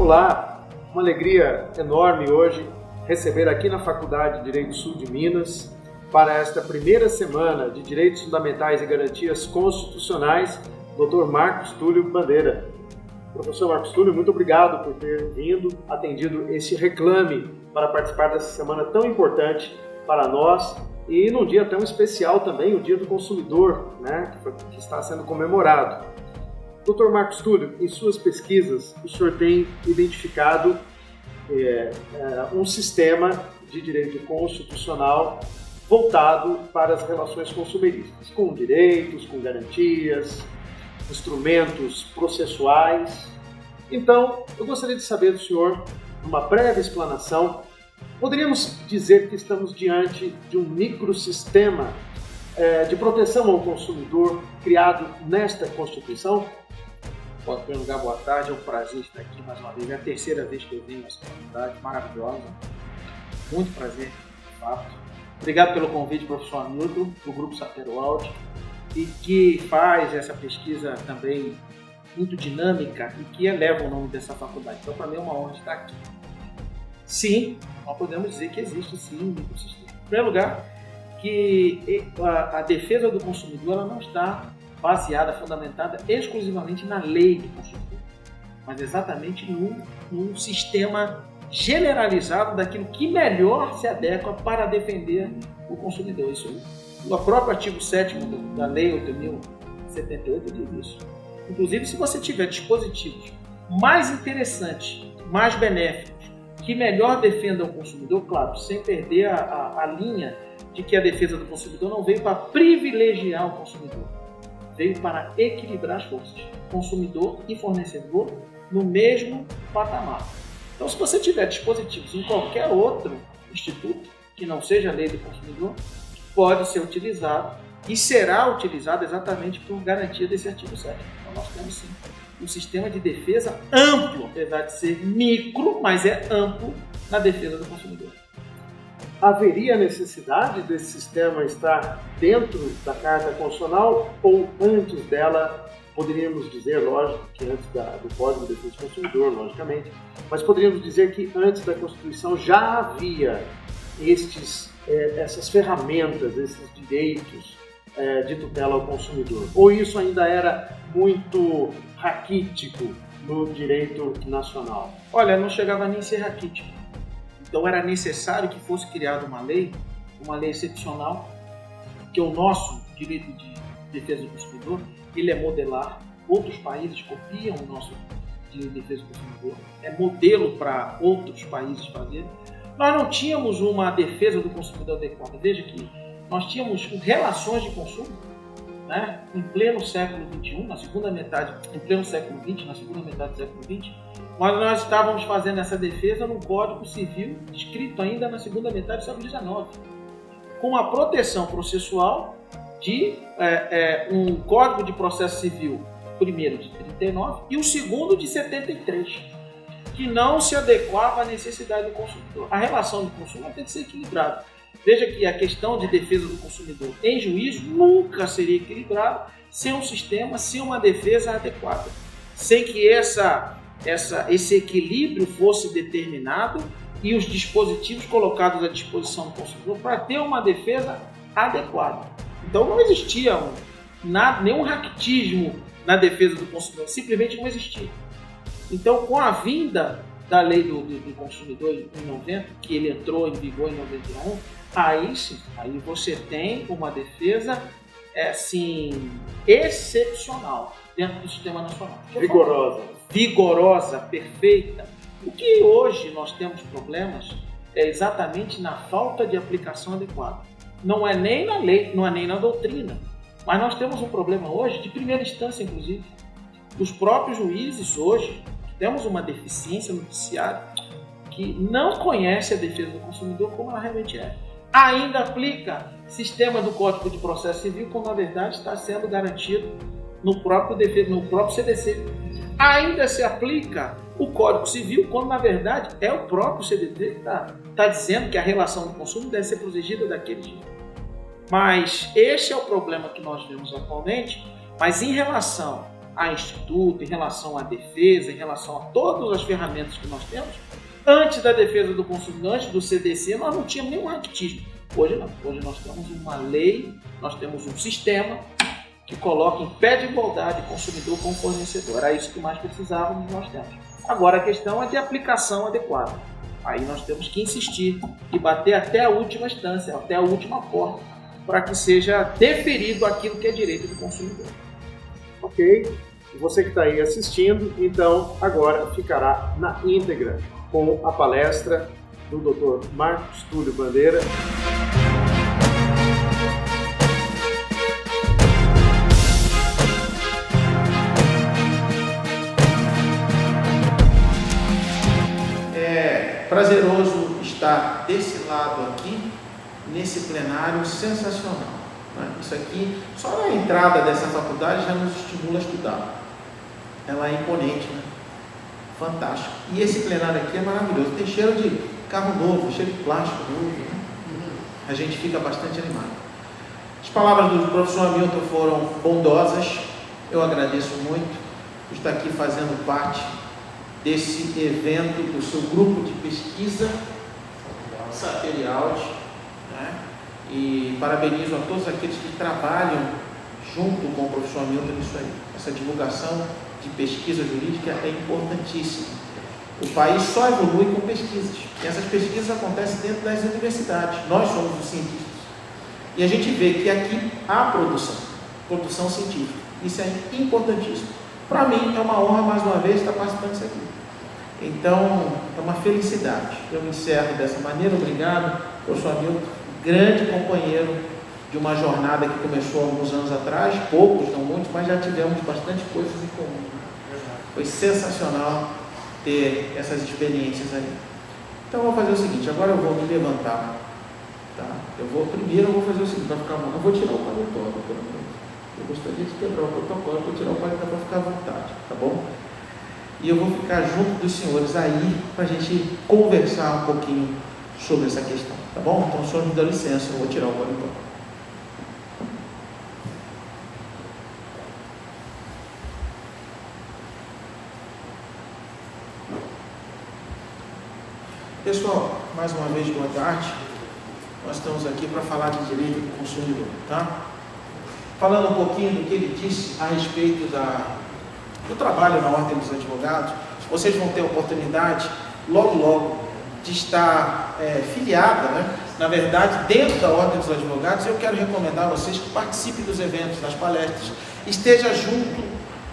Olá, uma alegria enorme hoje receber aqui na Faculdade de Direito Sul de Minas, para esta primeira semana de Direitos Fundamentais e Garantias Constitucionais, Dr. Marcos Túlio Bandeira. Professor Marcos Túlio, muito obrigado por ter vindo, atendido esse reclame para participar dessa semana tão importante para nós e num dia tão especial também, o Dia do Consumidor, né, que está sendo comemorado. Dr. Marcos Túlio, em suas pesquisas, o senhor tem identificado um sistema de direito constitucional voltado para as relações consumeristas, com direitos, com garantias, instrumentos processuais. Então, eu gostaria de saber do senhor, numa breve explanação, poderíamos dizer que estamos diante de um microsistema de proteção ao consumidor criado nesta Constituição? Bom, em primeiro lugar, boa tarde, é um prazer estar aqui mais uma vez, é a terceira vez que eu venho nessa faculdade, maravilhosa, muito prazer, de fato. Obrigado pelo convite, professor Hamilton, do Grupo Saperoaldi, e que faz essa pesquisa também muito dinâmica e que eleva o nome dessa faculdade. Então, para mim é uma honra estar aqui. Sim, nós podemos dizer que existe sim um microsistema. Em primeiro lugar, que a defesa do consumidor ela não está baseada, fundamentada exclusivamente na lei do consumidor, mas exatamente num sistema generalizado daquilo que melhor se adequa para defender o consumidor. Isso, o próprio artigo 7º da Lei 8.078 diz isso. Inclusive, se você tiver dispositivos mais interessantes, mais benéficos, que melhor defendam o consumidor, claro, sem perder a linha de que a defesa do consumidor não veio para privilegiar o consumidor, veio para equilibrar as forças, consumidor e fornecedor no mesmo patamar. Então, se você tiver dispositivos em qualquer outro instituto, que não seja a lei do consumidor, pode ser utilizado e será utilizado exatamente por garantia desse artigo 7º. Então, nós temos sim um sistema de defesa amplo, apesar de ser micro, mas é amplo na defesa do consumidor. Haveria necessidade desse sistema estar dentro da Carta Constitucional ou antes dela? Poderíamos dizer, lógico, que antes do Código de Defesa do Consumidor, logicamente, mas poderíamos dizer que antes da Constituição já havia essas ferramentas, esses direitos de tutela ao consumidor? Ou isso ainda era muito raquítico no direito nacional? Olha, não chegava nem a ser raquítico. Então era necessário que fosse criada uma lei excepcional, que o nosso direito de defesa do consumidor, ele é modelar. Outros países copiam o nosso direito de defesa do consumidor, é modelo para outros países fazerem. Nós não tínhamos uma defesa do consumidor adequada. Veja que nós tínhamos relações de consumo, né, em pleno século XXI, na segunda metade, em pleno século XX, na segunda metade do século XX, mas nós estávamos fazendo essa defesa num Código Civil escrito ainda na segunda metade do século XIX, com uma proteção processual de um Código de Processo Civil, primeiro de 39 e o segundo de 73, que não se adequava à necessidade do consumidor. A relação do consumo tem que ser equilibrada. Veja que a questão de defesa do consumidor em juízo nunca seria equilibrada sem um sistema, sem uma defesa adequada, sem que esse equilíbrio fosse determinado e os dispositivos colocados à disposição do consumidor para ter uma defesa adequada. Então não existia nenhum raquitismo na defesa do consumidor, simplesmente não existia. Então, com a vinda da lei do consumidor em 90, que ele entrou em vigor em 91, aí sim, aí você tem uma defesa excepcional dentro do sistema nacional. Vigorosa, perfeita. O que hoje nós temos problemas é exatamente na falta de aplicação adequada. Não é nem na lei, não é nem na doutrina, mas nós temos um problema hoje de primeira instância, inclusive. Os próprios juízes hoje, temos uma deficiência no judiciário que não conhece a defesa do consumidor como ela realmente é. Ainda aplica sistema do Código de Processo Civil, como na verdade está sendo garantido no próprio CDC. Ainda se aplica o Código Civil, quando na verdade é o próprio CDC que está dizendo que a relação do consumo deve ser protegida daquele jeito. Mas esse é o problema que nós vemos atualmente. Mas em relação a instituto, em relação à defesa, em relação a todas as ferramentas que nós temos, antes da defesa do consumidor, antes do CDC, nós não tínhamos nenhum raquitismo. Hoje não. Hoje nós temos uma lei, nós temos um sistema que coloca em pé de igualdade consumidor com fornecedor. Era isso que mais precisávamos e nós temos. Agora a questão é de aplicação adequada. Aí nós temos que insistir e bater até a última instância, até a última porta, para que seja deferido aquilo que é direito do consumidor. Ok? E você que está aí assistindo, então agora ficará na íntegra com a palestra do Dr. Marcos Túlio Bandeira. É prazeroso estar desse lado aqui, nesse plenário sensacional. Isso aqui, só na entrada dessa faculdade já nos estimula a estudar. Ela é imponente, né? Fantástico. E esse plenário aqui é maravilhoso. Tem cheiro de carro novo, cheiro de plástico novo, né? A gente fica bastante animado. As palavras do professor Hamilton foram bondosas. Eu agradeço muito por estar aqui fazendo parte desse evento, do seu grupo de pesquisa, Saperiaud, né? E parabenizo a todos aqueles que trabalham junto com o professor Hamilton nisso aí. Essa divulgação de pesquisa jurídica é importantíssima. O país só evolui com pesquisas. E essas pesquisas acontecem dentro das universidades. Nós somos os cientistas. E a gente vê que aqui há produção científica. Isso é importantíssimo. Para mim é uma honra mais uma vez estar participando disso aqui. Então, é uma felicidade. Eu encerro dessa maneira. Obrigado, professor Hamilton. Grande companheiro de uma jornada que começou há alguns anos atrás, poucos, não muitos, mas já tivemos bastante coisas em comum. Foi sensacional ter essas experiências aí. Então eu vou fazer o seguinte, agora eu vou me levantar, tá? Primeiro eu vou fazer o seguinte, para ficar bom, eu vou tirar o paletó, eu gostaria de quebrar o protocolo, vou tirar o paletó para ficar à vontade, tá bom? E eu vou ficar junto dos senhores aí, para a gente conversar um pouquinho sobre essa questão, tá bom? Então o senhor me dá licença, eu vou tirar o paletó. Pessoal, mais uma vez boa tarde. Nós estamos aqui para falar de direito do consumidor, tá? Falando um pouquinho do que ele disse a respeito do trabalho na Ordem dos Advogados, vocês vão ter a oportunidade, logo, de estar filiada, né? Na verdade, dentro da Ordem dos Advogados, eu quero recomendar a vocês que participem dos eventos, das palestras, esteja junto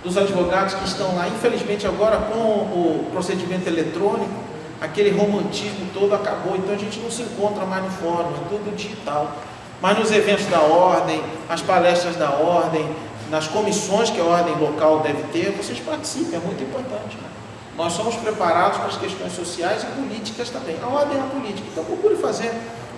dos advogados que estão lá. Infelizmente, agora com o procedimento eletrônico, aquele romantismo todo acabou, então a gente não se encontra mais no fórum, é tudo digital. Mas nos eventos da Ordem, as palestras da Ordem, nas comissões que a Ordem local deve ter, vocês participem, é muito importante, né? Nós somos preparados para as questões sociais e políticas também. A Ordem é a política, então procure fazer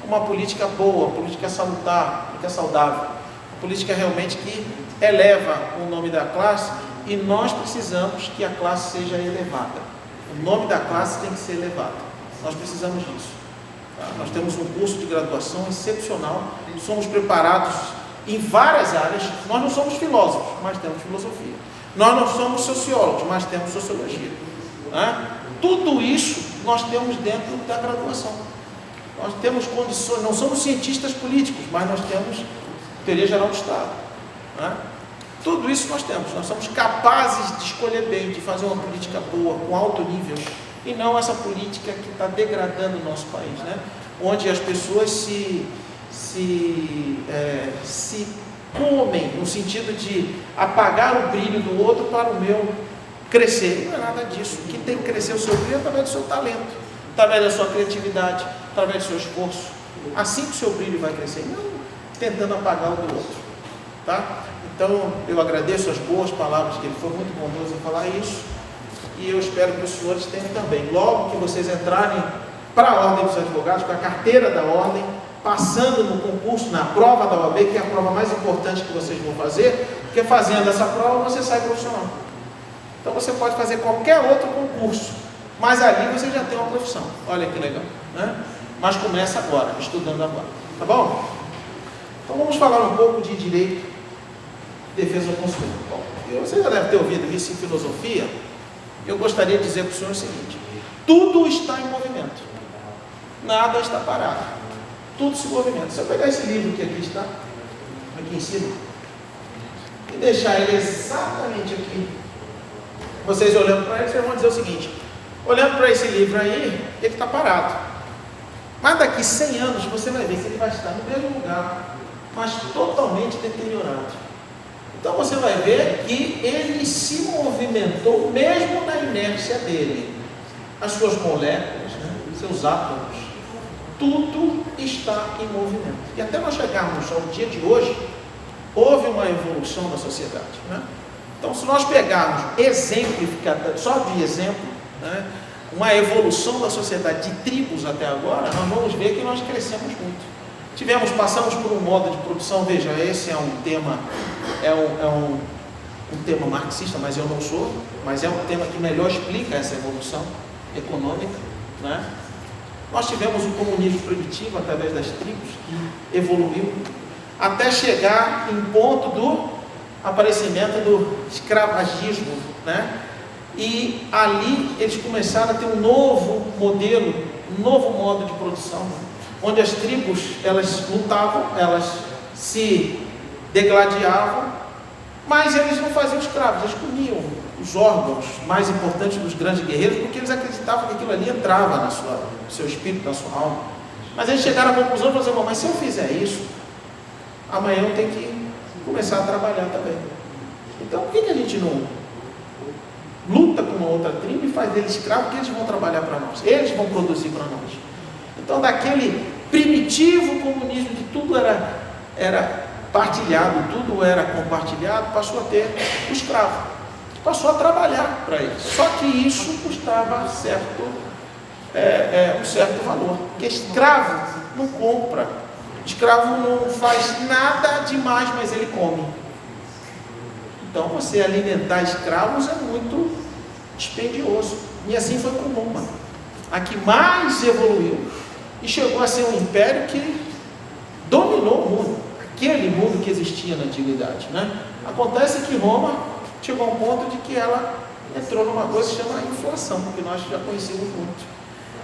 uma política boa, uma política salutar, política saudável, uma política realmente que eleva o nome da classe, e nós precisamos que a classe seja elevada. O nome da classe tem que ser elevado. Nós precisamos disso. Tá? Nós temos um curso de graduação excepcional, somos preparados em várias áreas. Nós não somos filósofos, mas temos filosofia. Nós não somos sociólogos, mas temos sociologia. Tá? Tudo isso nós temos dentro da graduação. Nós temos condições, não somos cientistas políticos, mas nós temos teoria geral do Estado. Tá? Tudo isso nós temos, nós somos capazes de escolher bem, de fazer uma política boa, com alto nível, e não essa política que está degradando o nosso país, né? Onde as pessoas se comem, no sentido de apagar o brilho do outro para o meu crescer. Não é nada disso. O que tem que crescer o seu brilho é através do seu talento, através da sua criatividade, através do seu esforço. Assim que o seu brilho vai crescer, não tentando apagar o do outro, tá? Então, eu agradeço as boas palavras, que ele foi muito bondoso em falar isso, e eu espero que os senhores tenham também. Logo que vocês entrarem para a Ordem dos Advogados, com a carteira da Ordem, passando no concurso, na prova da OAB, que é a prova mais importante que vocês vão fazer, porque fazendo essa prova você sai profissional. Então, você pode fazer qualquer outro concurso, mas ali você já tem uma profissão. Olha que legal, né? Mas começa agora, estudando agora, tá bom? Então, vamos falar um pouco de direito defesa do consumidor. Bom, você já deve ter ouvido isso em filosofia. Eu gostaria de dizer para o senhor o seguinte: tudo está em movimento, nada está parado, tudo se movimenta. Se eu pegar esse livro que aqui está, aqui em cima, e deixar ele exatamente aqui, vocês olhando para ele, vocês vão dizer o seguinte: olhando para esse livro aí, ele está parado, mas daqui 100 anos você vai ver que ele vai estar no mesmo lugar, mas totalmente deteriorado. Então você vai ver que ele se movimentou mesmo na inércia dele. As suas moléculas, né, seus átomos, tudo está em movimento. E até nós chegarmos ao dia de hoje, houve uma evolução da sociedade, né? Então, se nós pegarmos só de exemplo, né, uma evolução da sociedade de tribos até agora, nós vamos ver que nós crescemos muito. Passamos por um modo de produção, veja, esse é um tema, um tema marxista, mas eu não sou, mas é um tema que melhor explica essa evolução econômica, né? Nós tivemos o comunismo primitivo através das tribos, que evoluiu até chegar em ponto do aparecimento do escravagismo, né? E ali eles começaram a ter um novo modelo, um novo modo de produção, onde as tribos, elas lutavam, elas se degladiavam, mas eles não faziam escravos, eles comiam os órgãos mais importantes dos grandes guerreiros, porque eles acreditavam que aquilo ali entrava no seu espírito, na sua alma. Mas eles chegaram à conclusão e falaram: mas se eu fizer isso, amanhã eu tenho que começar a trabalhar também. Então por que a gente não luta com uma outra tribo e faz deles escravos? Porque eles vão trabalhar para nós, eles vão produzir para nós. Então, daquele primitivo comunismo que tudo era partilhado, tudo era compartilhado, passou a ter o escravo, passou a trabalhar para eles. Só que isso custava um certo valor, porque escravo não compra, escravo não faz nada demais, mas ele come. Então, você alimentar escravos é muito dispendioso. E assim foi com Roma, a que mais evoluiu e chegou a ser um império que dominou o mundo, aquele mundo que existia na antiguidade, né? Acontece que Roma chegou a um ponto de que ela entrou numa coisa que se chama inflação, que nós já conhecemos muito.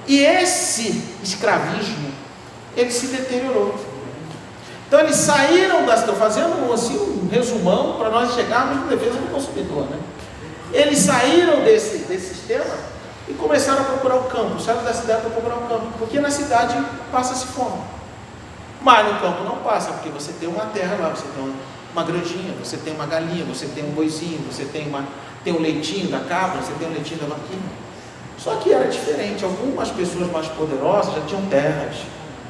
E esse escravismo, ele se deteriorou. Então eles saíram estou fazendo assim, um resumão para nós chegarmos na defesa do consumidor, né? Eles saíram desse sistema e começaram a procurar o campo, saíram da cidade para procurar o campo, porque na cidade passa-se fome, mas no campo não passa, porque você tem uma terra lá, você tem uma granjinha, você tem uma galinha, você tem um boizinho, você tem o leitinho da cabra, você tem o leitinho da vaquinha. Só que era diferente, algumas pessoas mais poderosas já tinham terras,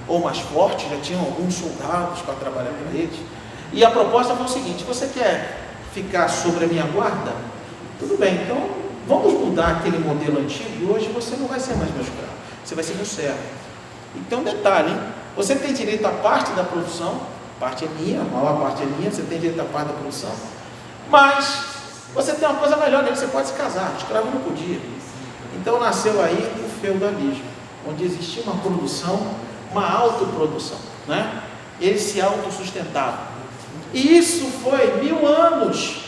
ou mais fortes, já tinham alguns soldados para trabalhar para eles, e a proposta foi o seguinte: você quer ficar sobre a minha guarda? Tudo bem, então vamos mudar aquele modelo antigo e hoje você não vai ser mais meu escravo, você vai ser meu servo. Então, detalhe, hein? Você tem direito à parte da produção, parte é minha, a maior parte é minha, você tem direito à parte da produção, mas você tem uma coisa melhor nele, você pode se casar, o escravo não podia. Então nasceu aí o feudalismo, onde existia uma produção, uma autoprodução, né? Eles se autossustentavam. E isso foi 1000 anos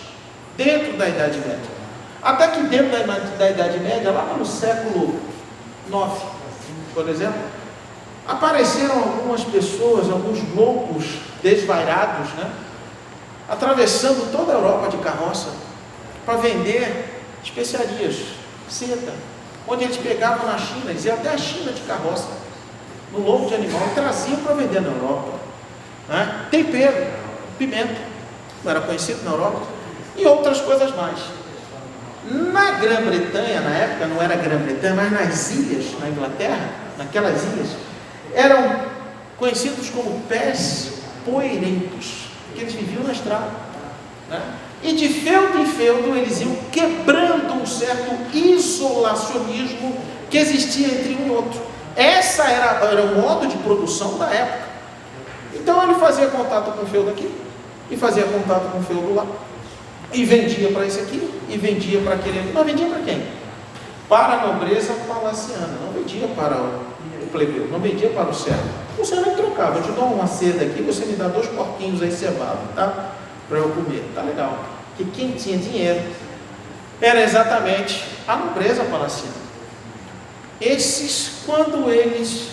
dentro da Idade Média. Até que dentro da Idade Média, lá no século IX, por exemplo, apareceram algumas pessoas, alguns loucos desvairados, né, atravessando toda a Europa de carroça para vender especiarias, seda, onde eles pegavam na China, eles iam até a China de carroça, no lombo de animal, e traziam para vender na Europa, né? Tempero, pimenta, não era conhecido na Europa, e outras coisas mais. Na Grã-Bretanha, na época, não era Grã-Bretanha, mas nas ilhas, na Inglaterra, naquelas ilhas, eram conhecidos como pés poeirentos, porque eles viviam na estrada, né? E de feudo em feudo eles iam quebrando um certo isolacionismo que existia entre um e outro. Essa era o modo de produção da época. Então ele fazia contato com o feudo aqui, e fazia contato com o feudo lá, e vendia para esse aqui, e vendia para aquele ali. Mas vendia para quem? Para a nobreza palaciana, não vendia para o plebeu, não vendia para o servo. O servo trocava: eu te dou uma seda aqui, você me dá 2 porquinhos aí cevados, tá? Para eu comer, tá legal. que quem tinha dinheiro era exatamente a nobreza palaciana. Esses, quando eles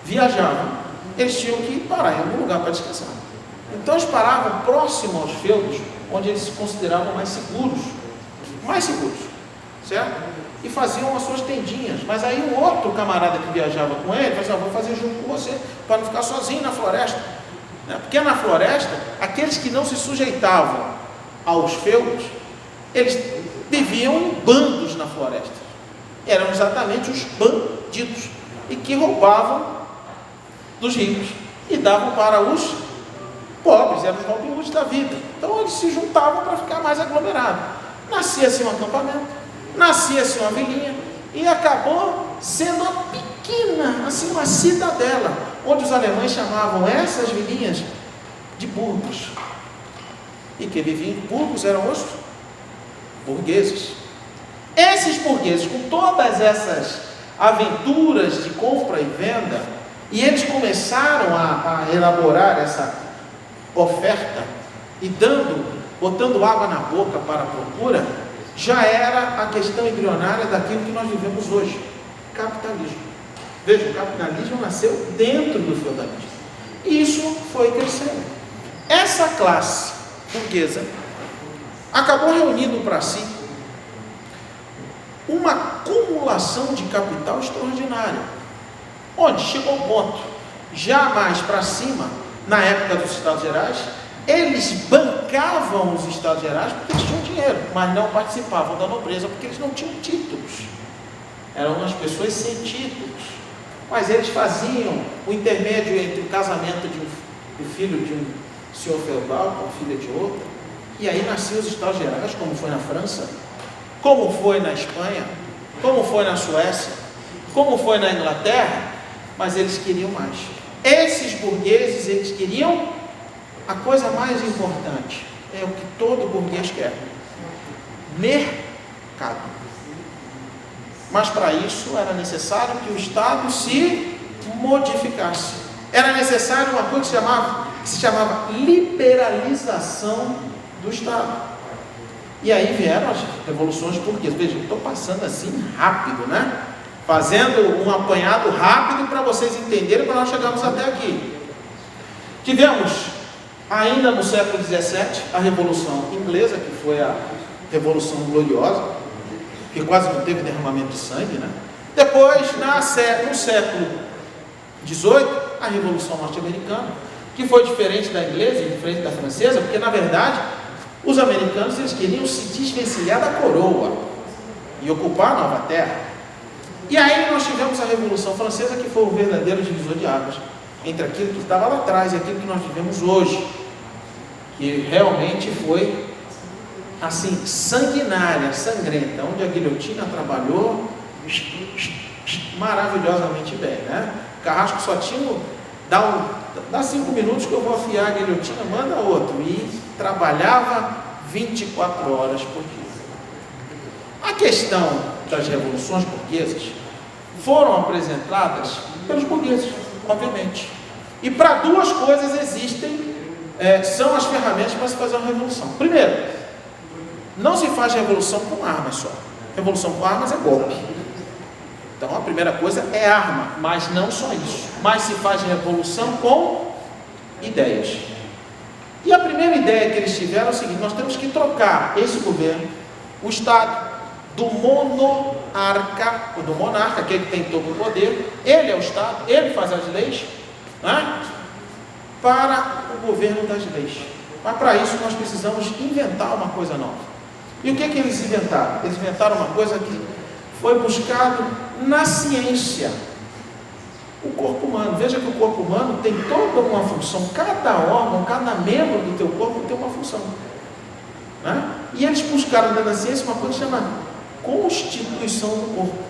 viajavam, eles tinham que parar em algum lugar para descansar. Então eles paravam próximo aos feudos, onde eles se consideravam mais seguros, certo? E faziam as suas tendinhas. Mas aí um outro camarada que viajava com ele, falou assim, vou fazer junto com você, para não ficar sozinho na floresta. Porque na floresta, aqueles que não se sujeitavam aos feudos, eles viviam em bandos na floresta. Eram exatamente os bandidos, e que roubavam dos ricos e davam para os pobres, eram os Robin Hoods da vida. Então eles se juntavam para ficar mais aglomerados. Nascia-se um acampamento, nascia-se uma vilinha, e acabou sendo uma pequena, assim, uma cidadela, onde os alemães chamavam essas vilinhas de burgos. E que viviam em burgos eram os burgueses. Esses burgueses, com todas essas aventuras de compra e venda, e eles começaram a elaborar essa oferta e botando água na boca para a procura, já era a questão embrionária daquilo que nós vivemos hoje, capitalismo. Veja, o capitalismo nasceu dentro do feudalismo, e isso foi crescendo. Essa classe burguesa acabou reunindo para si uma acumulação de capital extraordinária, onde chegou ao ponto, já mais para cima, na época dos Estados Gerais, eles bancavam os Estados Gerais porque eles tinham dinheiro, mas não participavam da nobreza porque eles não tinham títulos. Eram umas pessoas sem títulos, mas eles faziam o intermédio entre o casamento do filho de um senhor feudal com a filha de outro, e aí nasciam os Estados Gerais, como foi na França, como foi na Espanha, como foi na Suécia, como foi na Inglaterra, mas eles queriam mais. Esses burgueses, eles queriam a coisa mais importante, é o que todo burguês quer: mercado. Mas para isso era necessário que o Estado se modificasse. Era necessário uma coisa que se chamava liberalização do Estado. E aí vieram as revoluções burguesas. Veja, eu estou passando assim rápido, né? Fazendo um apanhado rápido para vocês entenderem, para nós chegarmos até aqui. Tivemos, ainda no século XVII, a Revolução Inglesa, que foi a Revolução Gloriosa, que quase não teve derramamento de sangue, né? Depois, no século XVIII, a Revolução Norte-Americana, que foi diferente da inglesa e diferente da francesa, porque na verdade os americanos, eles queriam se desvencilhar da coroa e ocupar a Nova Terra. E aí nós tivemos a Revolução Francesa, que foi o verdadeiro divisor de águas entre aquilo que estava lá atrás e aquilo que nós vivemos hoje, que realmente foi assim, sanguinária, sangrenta, onde a guilhotina trabalhou maravilhosamente bem, né? Carrasco só tinha dá 5 minutos que eu vou afiar a guilhotina, manda outro, e trabalhava 24 horas por dia. A questão das revoluções burguesas foram apresentadas pelos burgueses, obviamente, e para duas coisas existem, são as ferramentas para se fazer uma revolução. Primeiro, não se faz revolução com armas só. Revolução com armas é golpe. Então a primeira coisa é arma, mas não só isso. Mas se faz revolução com ideias. E a primeira ideia que eles tiveram é o seguinte: nós temos que trocar esse governo, o Estado, do monarca, ou do monarca, aquele que tem todo o poder, ele é o Estado, ele faz as leis, né? Para o governo das leis. Mas para isso nós precisamos inventar uma coisa nova. E o que eles inventaram? Eles inventaram uma coisa que foi buscado na ciência: o corpo humano. Veja que o corpo humano tem toda uma função, cada órgão, cada membro do teu corpo tem uma função, né? E eles buscaram dentro da ciência uma coisa chamada constituição do corpo.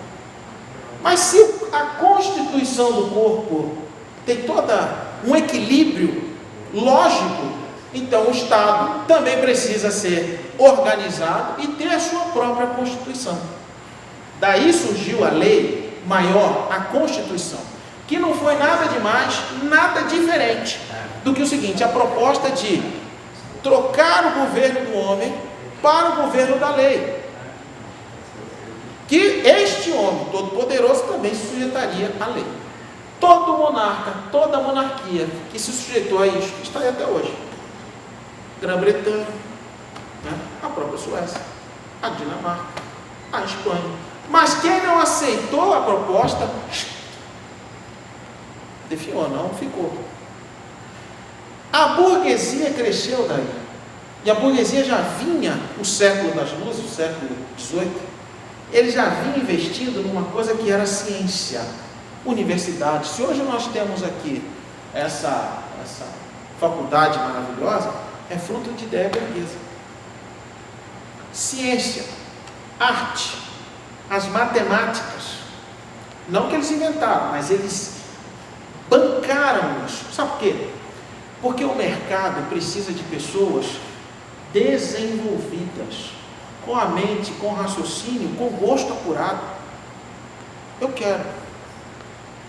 Mas se a constituição do corpo tem toda um equilíbrio lógico, então o Estado também precisa ser organizado e ter a sua própria Constituição. Daí surgiu a lei maior, a Constituição, que não foi nada demais, nada diferente do que o seguinte: a proposta de trocar o governo do homem para o governo da lei. Que este homem todo-poderoso também se sujeitaria à lei. Todo monarca, toda monarquia que se sujeitou a isso, está aí até hoje. Grã-Bretanha, né? A própria Suécia, a Dinamarca, a Espanha. Mas quem não aceitou a proposta, defiou, não ficou. A burguesia cresceu daí. E a burguesia já vinha, o século das luzes, o século XVIII, ele já vinha investindo numa coisa que era ciência, universidade. Se hoje nós temos aqui essa faculdade maravilhosa, é fruto de ideia burguesa. Ciência, arte, as matemáticas, não que eles inventaram, mas eles bancaram isso. Sabe por quê? Porque o mercado precisa de pessoas desenvolvidas, com a mente, com o raciocínio, com o gosto apurado. Eu quero.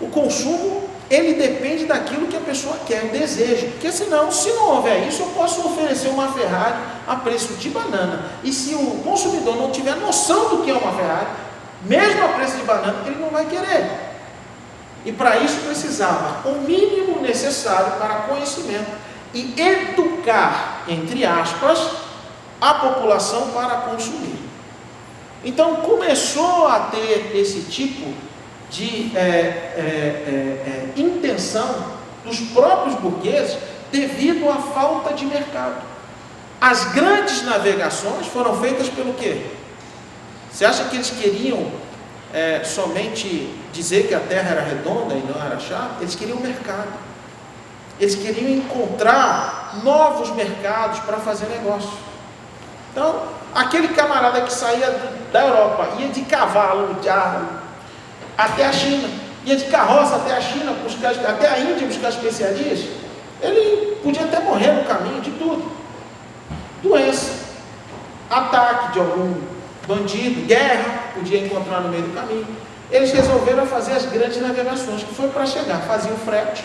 O consumo, ele depende daquilo que a pessoa quer, o desejo. Porque senão, se não houver isso, eu posso oferecer uma Ferrari a preço de banana. E se o consumidor não tiver noção do que é uma Ferrari, mesmo a preço de banana, ele não vai querer. E para isso precisava o mínimo necessário para conhecimento e educar, entre aspas, a população para consumir. Então começou a ter esse tipo de intenção dos próprios burgueses devido à falta de mercado. As grandes navegações foram feitas pelo quê? Você acha que eles queriam somente dizer que a Terra era redonda e não era chata? Eles queriam mercado. Eles queriam encontrar novos mercados para fazer negócio. Então, aquele camarada que saía da Europa, ia de cavalo, até a China, ia de carroça até a China, até a Índia buscar especiarias, ele podia até morrer no caminho de tudo. Doença, ataque de algum bandido, guerra, podia encontrar no meio do caminho. Eles resolveram fazer as grandes navegações, que foi para chegar, faziam frete,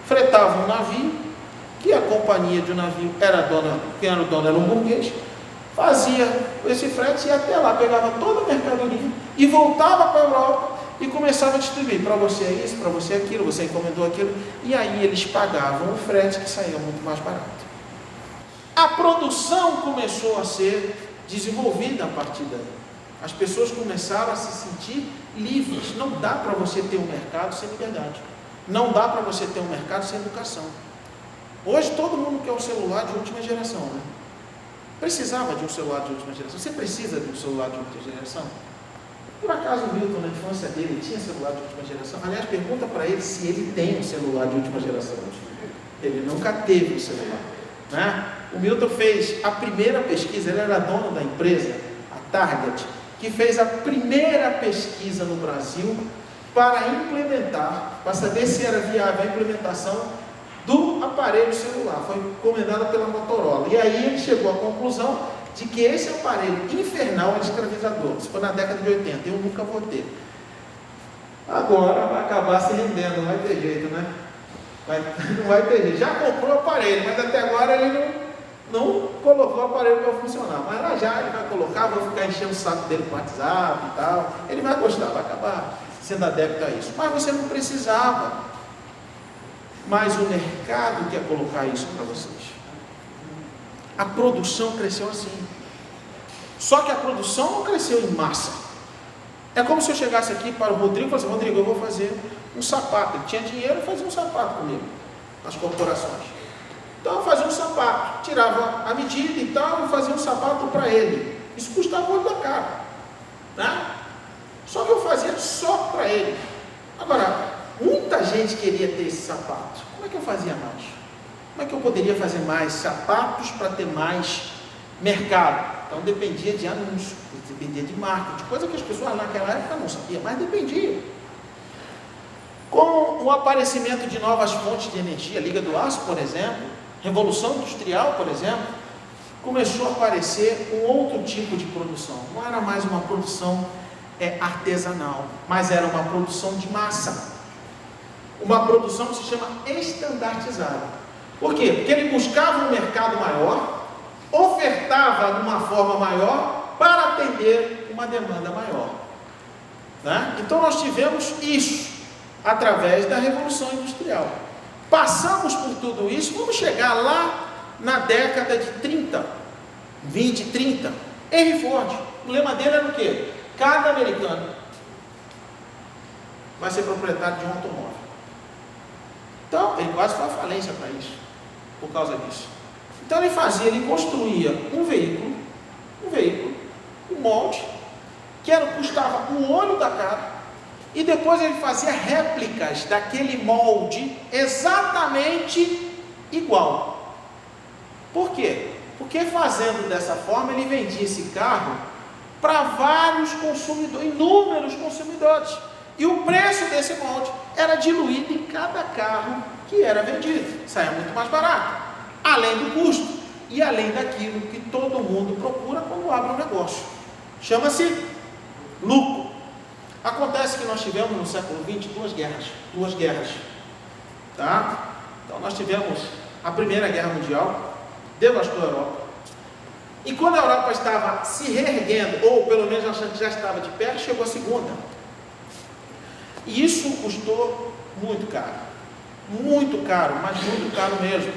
fretavam um navio, que a companhia de um navio quem era o dono era um burguês, fazia esse frete, ia até lá, pegava toda a mercadoria e voltava para a Europa e começava a distribuir, para você é isso, para você é aquilo, você encomendou aquilo, e aí eles pagavam o frete, que saía muito mais barato. A produção começou a ser desenvolvida a partir daí. As pessoas começaram a se sentir livres. Não dá para você ter um mercado sem liberdade. Não dá para você ter um mercado sem educação. Hoje todo mundo quer um celular de última geração, né? Precisava de um celular de última geração. Você precisa de um celular de última geração? Por acaso o Milton, na infância dele, tinha celular de última geração? Aliás, pergunta para ele se ele tem um celular de última geração. Ele nunca teve um celular, né? O Milton fez a primeira pesquisa, ele era dono da empresa, a Target, que fez a primeira pesquisa no Brasil para implementar, para saber se era viável a implementação do aparelho celular. Foi encomendada pela Motorola. E aí ele chegou à conclusão de que esse aparelho infernal é escravizador. Isso foi na década de 80, eu nunca vou ter. Agora vai acabar se rendendo, não vai ter jeito, né? Não vai ter jeito. Já comprou o aparelho, mas até agora ele não colocou o aparelho para funcionar. Mas lá já ele vai colocar, vou ficar enchendo o saco dele com o WhatsApp e tal. Ele vai gostar, vai acabar sendo adepto a isso. Mas você não precisava. Mas o mercado quer colocar isso para vocês. A produção cresceu assim. Só que a produção não cresceu em massa. É como se eu chegasse aqui para o Rodrigo e falasse: Rodrigo, eu vou fazer um sapato. Ele tinha dinheiro, fazia um sapato comigo, nas corporações. Então eu fazia um sapato, tirava a medida e tal, e fazia um sapato para ele. Isso custava muito da cara, né? Só que eu fazia só para ele. Agora, muita gente queria ter esse sapato. Como é que eu fazia mais? Como é que eu poderia fazer mais sapatos para ter mais mercado? Então dependia de anúncio, dependia de marketing, coisa que as pessoas naquela época não sabiam, mas dependia. Com o aparecimento de novas fontes de energia, liga do aço, por exemplo, revolução industrial, por exemplo, começou a aparecer um outro tipo de produção. Não era mais uma produção artesanal, mas era uma produção de massa. Uma produção que se chama estandartizada. Por quê? Porque ele buscava um mercado maior ofertava de uma forma maior para atender uma demanda maior. Né? Então nós tivemos isso através da Revolução Industrial. Passamos por tudo isso, vamos chegar lá na década de 30, 20, 30. Henry Ford, o lema dele era o quê? Cada americano vai ser proprietário de um automóvel. Então, ele quase foi à falência para isso, por causa disso. Então ele construía um veículo, um molde, que custava o olho da cara, e depois ele fazia réplicas daquele molde exatamente igual. Por quê? Porque fazendo dessa forma, ele vendia esse carro para vários consumidores, inúmeros consumidores. E o preço desse molde era diluído em cada carro que era vendido. Saia muito mais barato. Além do custo e além daquilo que todo mundo procura quando abre um negócio. Chama-se lucro. Acontece que nós tivemos no século XX duas guerras. Tá? Então nós tivemos a Primeira Guerra Mundial, devastou a Europa. E quando a Europa estava se reerguendo, ou pelo menos já estava de pé, chegou a Segunda. E isso custou muito caro, mas muito caro mesmo.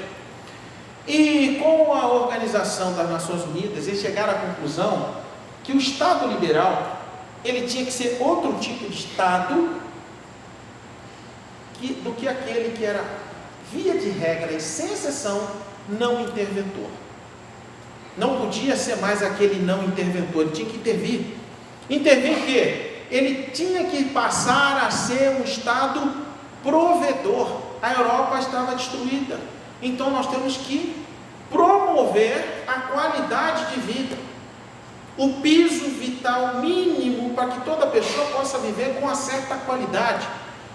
E com a Organização das Nações Unidas, eles chegaram à conclusão que o Estado liberal, ele tinha que ser outro tipo de Estado do que aquele que era, via de regra e sem exceção, não interventor. Não podia ser mais aquele não interventor, ele tinha que intervir. Intervir o quê? Ele tinha que passar a ser um Estado provedor. A Europa estava destruída. Então nós temos que promover a qualidade de vida. O piso vital mínimo para que toda pessoa possa viver com uma certa qualidade.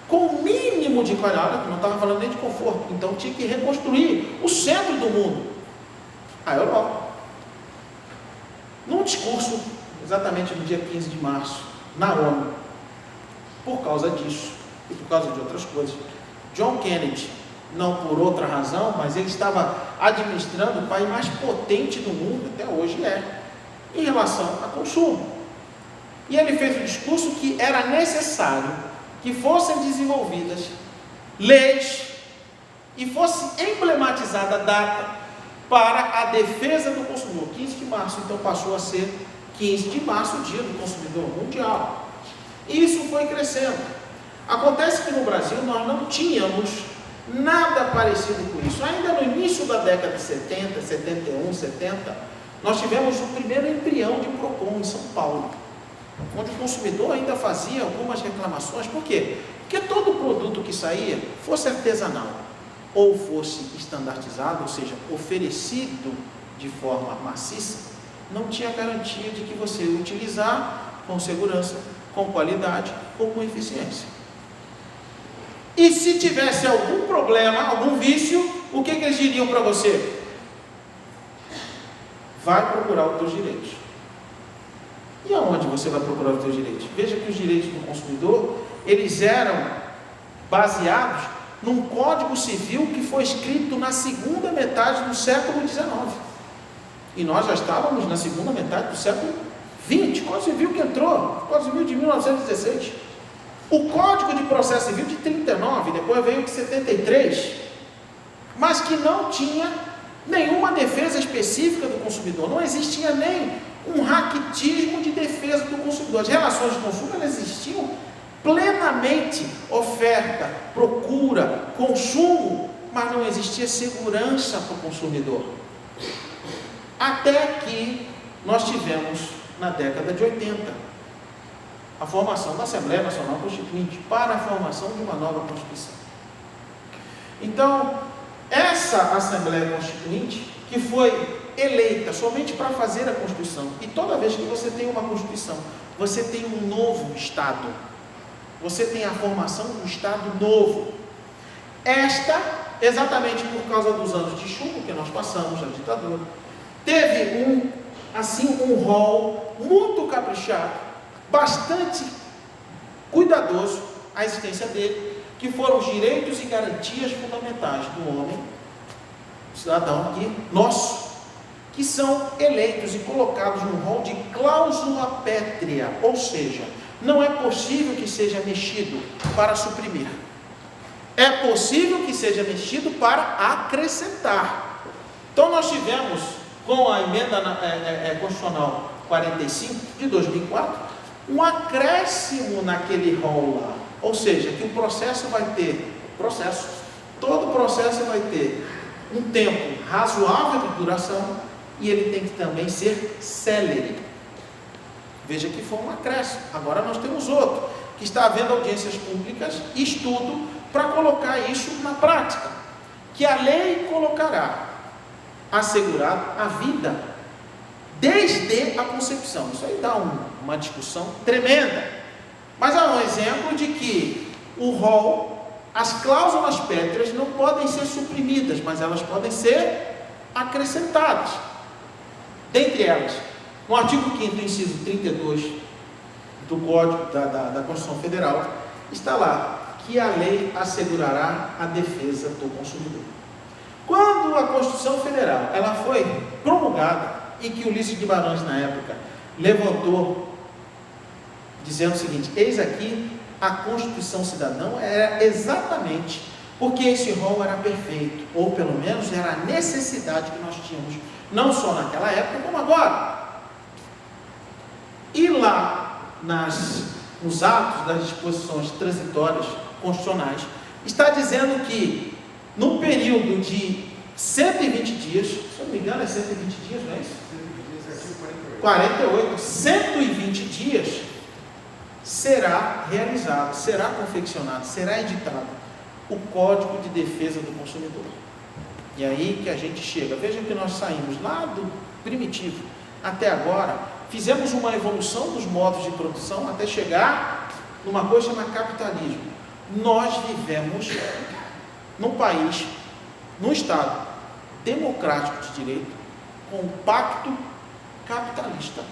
Com o mínimo de qualidade, não estava falando nem de conforto. Então tinha que reconstruir o centro do mundo, a Europa. Num discurso, exatamente no dia 15 de março, na ONU, por causa disso e por causa de outras coisas, John Kennedy, não por outra razão, mas ele estava administrando o país mais potente do mundo, até hoje em relação a consumo. E ele fez um discurso que era necessário que fossem desenvolvidas leis e fosse emblematizada a data para a defesa do consumidor. 15 de março, então passou a ser 15 de março, o dia do consumidor mundial. E isso foi crescendo. Acontece que no Brasil nós não tínhamos nada parecido com isso. Ainda no início da década de 70, 71, 70, nós tivemos o primeiro embrião de PROCON em São Paulo, onde o consumidor ainda fazia algumas reclamações. Por quê? Porque todo produto que saía, fosse artesanal ou fosse estandartizado, ou seja, oferecido de forma maciça, não tinha garantia de que você ia utilizar com segurança, com qualidade ou com eficiência. E se tivesse algum problema, algum vício, o que eles diriam para você? Vai procurar os teus direitos. E aonde você vai procurar os teus direitos? Veja que os direitos do consumidor, eles eram baseados num Código Civil que foi escrito na segunda metade do século XIX. E nós já estávamos na segunda metade do século XX. Código Civil que entrou, Código Civil de 1916. O Código de Processo Civil de 39, depois veio de 73, mas que não tinha nenhuma defesa específica do consumidor. Não existia nem um raquitismo de defesa do consumidor. As relações de consumo, elas existiam plenamente, oferta, procura, consumo, mas não existia segurança para o consumidor. Até que nós tivemos, na década de 80, a formação da Assembleia Nacional Constituinte para a formação de uma nova Constituição. Então, essa Assembleia Constituinte, que foi eleita somente para fazer a Constituição, e toda vez que você tem uma Constituição, você tem um novo Estado, você tem a formação de um Estado novo. Esta, exatamente por causa dos anos de chumbo que nós passamos, a ditadura, teve um rol muito caprichado, bastante cuidadoso, a existência dele, que foram os direitos e garantias fundamentais do homem, cidadão aqui, nosso, que são eleitos e colocados no rol de cláusula pétrea, ou seja, não é possível que seja mexido para suprimir. É possível que seja mexido para acrescentar. Então nós tivemos, com a emenda constitucional 45 de 2004, um acréscimo naquele rol lá. Ou seja, que o processo vai ter, todo processo vai ter um tempo razoável de duração e ele tem que também ser célere. Veja que foi um acréscimo. Agora nós temos outro, que está havendo audiências públicas, estudo, para colocar isso na prática, que a lei colocará assegurado a vida desde a concepção. Isso aí dá uma discussão tremenda, mas é um exemplo de que o rol, as cláusulas pétreas não podem ser suprimidas, mas elas podem ser acrescentadas. Dentre elas, no artigo 5º, inciso 32 do Código da Constituição Federal, está lá que a lei assegurará a defesa do consumidor. Quando a Constituição Federal ela foi promulgada, e que Ulisses Guimarães, na época, levantou, dizendo o seguinte: eis aqui a Constituição Cidadã, era exatamente porque esse rol era perfeito, ou pelo menos era a necessidade que nós tínhamos, não só naquela época, como agora. E lá, nos atos das disposições transitórias constitucionais, está dizendo que no período de 120 dias, se eu não me engano é 120 dias, não é isso? 48, 120 dias será realizado, será confeccionado, será editado o Código de Defesa do Consumidor. E aí que a gente chega, vejam que nós saímos lá do primitivo até agora, fizemos uma evolução dos modos de produção até chegar numa coisa chamada capitalismo. Nós vivemos num país, num Estado democrático de direito, com um pacto capitalista.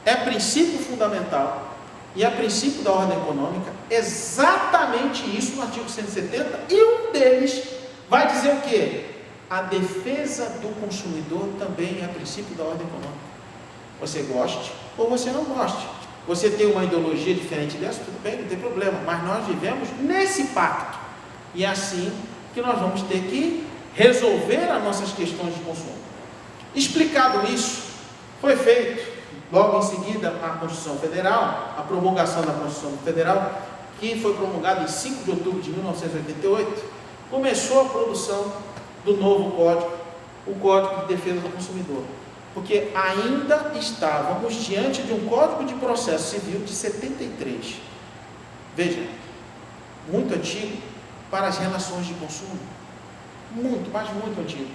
É princípio fundamental e é princípio da ordem econômica, exatamente isso no artigo 170, e um deles vai dizer o quê? A defesa do consumidor também é princípio da ordem econômica. Você goste ou você não goste. Você tem uma ideologia diferente dessa, tudo bem, não tem problema, mas nós vivemos nesse pacto, e é assim que nós vamos ter que resolver as nossas questões de consumo. Explicado isso, foi feito logo em seguida a Constituição Federal, a promulgação da Constituição Federal, que foi promulgada em 5 de outubro de 1988, começou a produção do novo código, o Código de Defesa do Consumidor, porque ainda estávamos diante de um Código de Processo Civil de 73, veja, muito antigo para as relações de consumo, muito, mas muito antigo,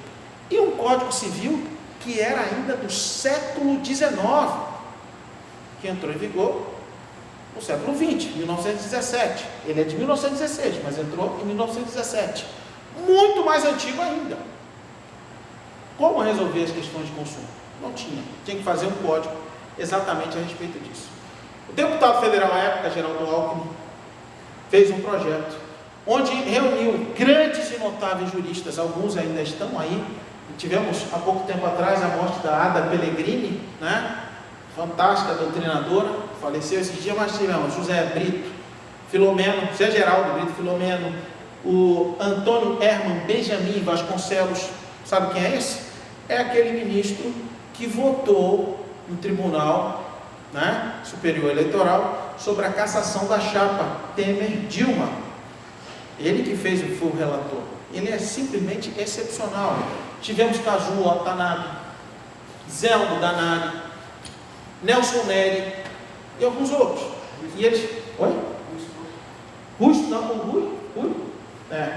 e um Código Civil que era ainda do século XIX, que entrou em vigor no século XX, 1917. Ele é de 1916, mas entrou em 1917. Muito mais antigo ainda. Como resolver as questões de consumo? Não tinha. Tinha que fazer um código exatamente a respeito disso. O deputado federal à época, Geraldo Alckmin, fez um projeto onde reuniu grandes e notáveis juristas, alguns ainda estão aí. Tivemos há pouco tempo atrás a morte da Ada Pellegrini, né? Fantástica doutrinadora, faleceu esses dias, mas tivemos José Brito Filomeno, José Geraldo Brito Filomeno, o Antônio Herman Benjamin Vasconcelos. Sabe quem é esse? É aquele ministro que votou no Tribunal, né, Superior Eleitoral sobre a cassação da chapa Temer-Dilma. Ele que foi o relator. Ele é simplesmente excepcional. Tivemos Caju Watanabe, Zelmo Danari, Nelson Neri e alguns outros. E eles... Oi? Rusto, não,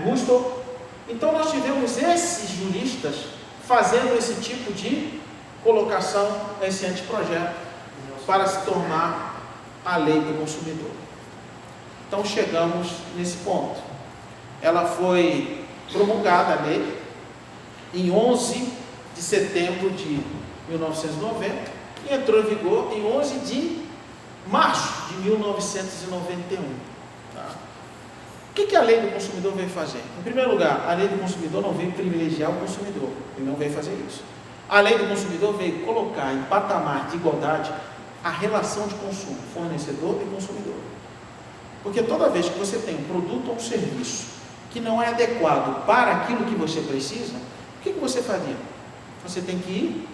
Rusto. Então nós tivemos esses juristas fazendo esse tipo de colocação, esse anteprojeto, para se tornar a lei do consumidor. Então chegamos nesse ponto. Ela foi promulgada, a lei, em 11 de setembro de 1990 e entrou em vigor em 11 de março de 1991. Tá? O que a lei do consumidor veio fazer? Em primeiro lugar, a lei do consumidor não veio privilegiar o consumidor, ele não veio fazer isso. A lei do consumidor veio colocar em patamar de igualdade a relação de consumo, fornecedor e consumidor. Porque toda vez que você tem um produto ou um serviço que não é adequado para aquilo que você precisa, o que você faria? Você tem que ir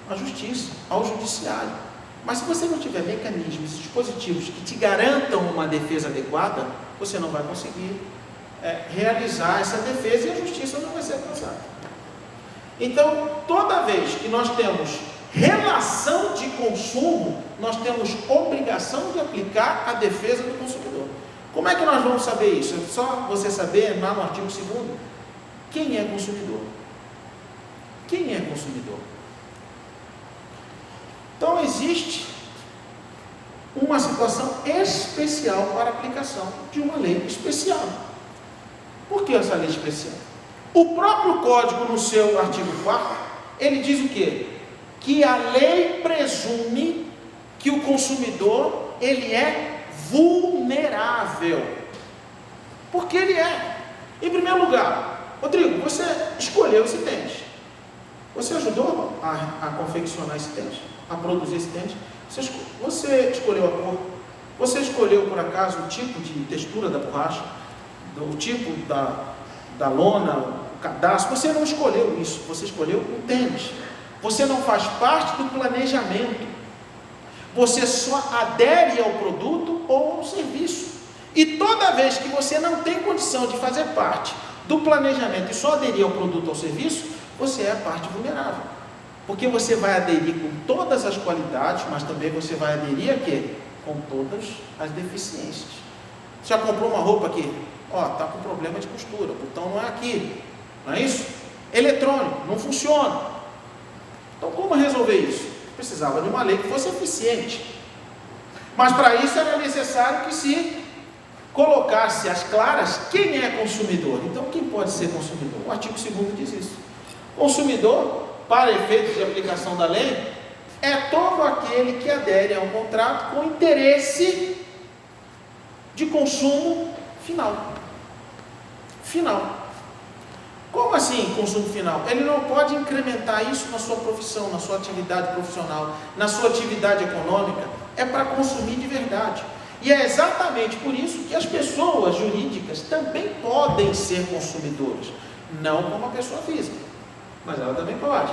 à justiça, ao judiciário. Mas se você não tiver mecanismos, dispositivos que te garantam uma defesa adequada, você não vai conseguir realizar essa defesa e a justiça não vai ser alcançada. Então, toda vez que nós temos relação de consumo, nós temos obrigação de aplicar a defesa do consumidor. Como é que nós vamos saber isso? É só você saber lá no artigo 2º, quem é consumidor. Quem é consumidor? Então, existe uma situação especial para a aplicação de uma lei especial. Por que essa lei especial? O próprio Código, no seu artigo 4º, ele diz o quê? Que a lei presume que o consumidor, ele é vulnerável. Porque ele é. Em primeiro lugar, Rodrigo, você escolheu esse tênis. Você ajudou a confeccionar esse tênis, a produzir esse tênis. Você escolheu a cor. Você escolheu, por acaso, o tipo de textura da borracha, o tipo da lona, o cadastro. Você não escolheu isso. Você escolheu o tênis. Você não faz parte do planejamento. Você só adere ao produto ou ao serviço. E toda vez que você não tem condição de fazer parte do planejamento e só aderir ao produto ou ao serviço, você é a parte vulnerável. Porque você vai aderir com todas as qualidades, mas também você vai aderir a quê? Com todas as deficiências. Você já comprou uma roupa aqui? Está com problema de costura, o botão não é aqui. Não é isso? Eletrônico, não funciona. Então, como resolver isso? Precisava de uma lei que fosse eficiente. Mas para isso era necessário que se colocasse às claras quem é consumidor. Então, quem pode ser consumidor? O artigo 2º diz isso. Consumidor, para efeitos de aplicação da lei, é todo aquele que adere a um contrato com interesse de consumo final. Como assim consumo final? Ele não pode incrementar isso na sua profissão, na sua atividade profissional, na sua atividade econômica. É para consumir de verdade. E é exatamente por isso que as pessoas jurídicas também podem ser consumidoras. Não como a pessoa física, mas ela também pode.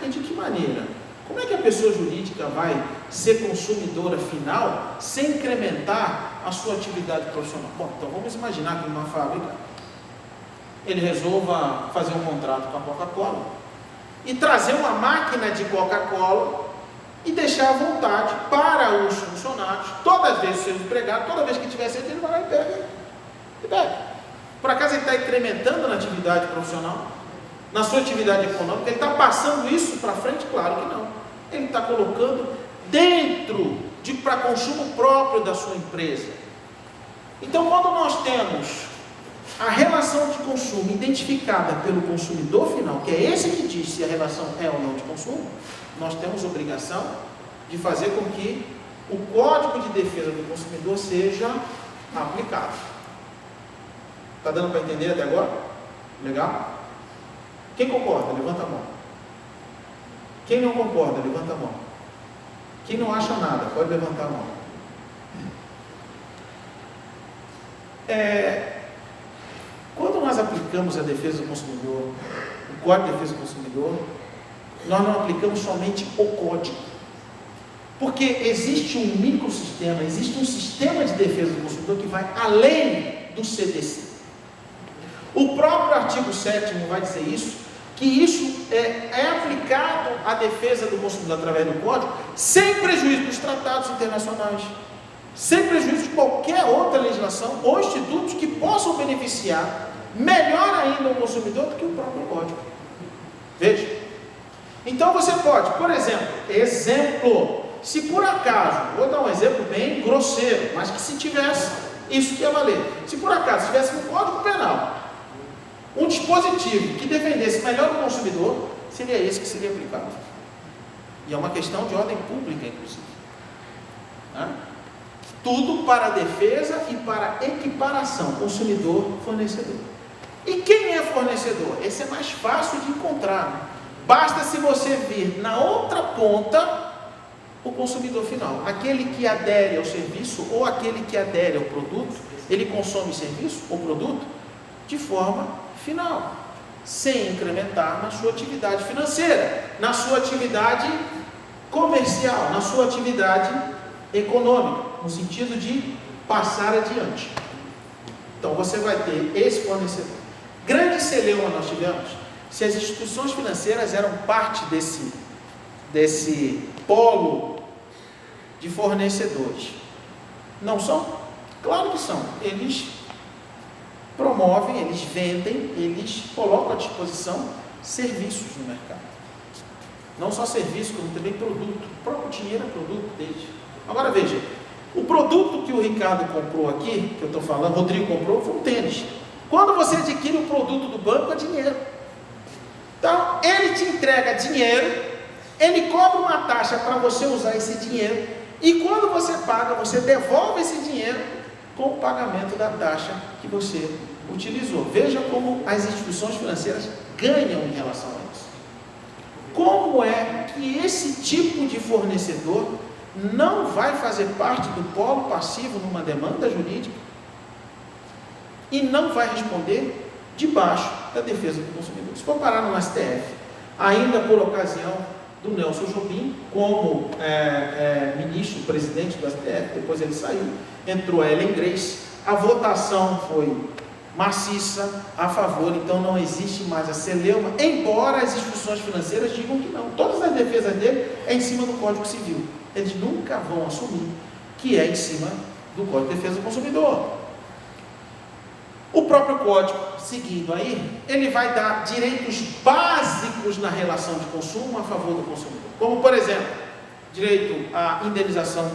E de que maneira? Como é que a pessoa jurídica vai ser consumidora final sem incrementar a sua atividade profissional? Bom, então vamos imaginar que numa fábrica ele resolva fazer um contrato com a Coca-Cola e trazer uma máquina de Coca-Cola e deixar à vontade para os funcionários, todas as vezes seus empregados, toda vez que tiver sede, ele vai lá e pega. Por acaso ele está incrementando na atividade profissional? Na sua atividade econômica? Ele está passando isso para frente? Claro que não. Ele está colocando dentro para consumo próprio da sua empresa. Então, quando nós temos a relação de consumo identificada pelo consumidor final, que é esse que diz se a relação é ou não de consumo, nós temos obrigação de fazer com que o Código de Defesa do Consumidor seja aplicado. Está dando para entender até agora? Legal? Quem concorda? Levanta a mão. Quem não concorda? Levanta a mão. Quem não acha nada? Pode levantar a mão. Quando nós aplicamos a defesa do consumidor, o Código de Defesa do Consumidor, nós não aplicamos somente o código. Porque existe um microsistema, existe um sistema de defesa do consumidor que vai além do CDC. O próprio artigo 7º vai dizer isso, que isso é aplicado à defesa do consumidor através do código, sem prejuízo dos tratados internacionais, sem prejuízo de qualquer outra legislação ou institutos que possam beneficiar melhor ainda o consumidor do que o próprio código. Veja. Então você pode, por exemplo, se por acaso, vou dar um exemplo bem grosseiro, mas que se tivesse, isso que ia valer. Se por acaso tivesse no Código Penal um dispositivo que defendesse melhor o consumidor, seria esse que seria aplicado. E é uma questão de ordem pública, inclusive. Tudo para a defesa e para a equiparação, consumidor-fornecedor. E quem é fornecedor? Esse é mais fácil de encontrar, né? Basta se você vir na outra ponta o consumidor final, aquele que adere ao serviço ou aquele que adere ao produto, ele consome o serviço ou produto de forma final, sem incrementar na sua atividade financeira, na sua atividade comercial, na sua atividade econômica, no sentido de passar adiante. Então você vai ter esse fornecedor. Grande celeuma nós tivemos, se as instituições financeiras eram parte desse polo de fornecedores. Não são? Claro que são. Eles promovem, eles vendem, eles colocam à disposição serviços no mercado. Não só serviço, como também produto. O próprio dinheiro é produto deles. Agora veja, o produto que o Ricardo comprou aqui, que eu estou falando, o Rodrigo comprou, foi um tênis. Quando você adquire um produto do banco, é dinheiro. Então, ele te entrega dinheiro, ele cobra uma taxa para você usar esse dinheiro, e quando você paga, você devolve esse dinheiro com o pagamento da taxa que você utilizou. Veja como as instituições financeiras ganham em relação a isso. Como é que esse tipo de fornecedor não vai fazer parte do polo passivo numa demanda jurídica e não vai responder debaixo da defesa do consumidor? Se for parar no STF, ainda por ocasião do Nelson Jobim, como ministro, presidente do STF, depois ele saiu, entrou a Ellen Grace, a votação foi maciça a favor, então não existe mais a celeuma, embora as instituições financeiras digam que não. Todas as defesas dele é em cima do Código Civil. Eles nunca vão assumir que é em cima do Código de Defesa do Consumidor. O próprio Código, seguindo aí, ele vai dar direitos básicos na relação de consumo a favor do consumidor. Como, por exemplo, direito à indenização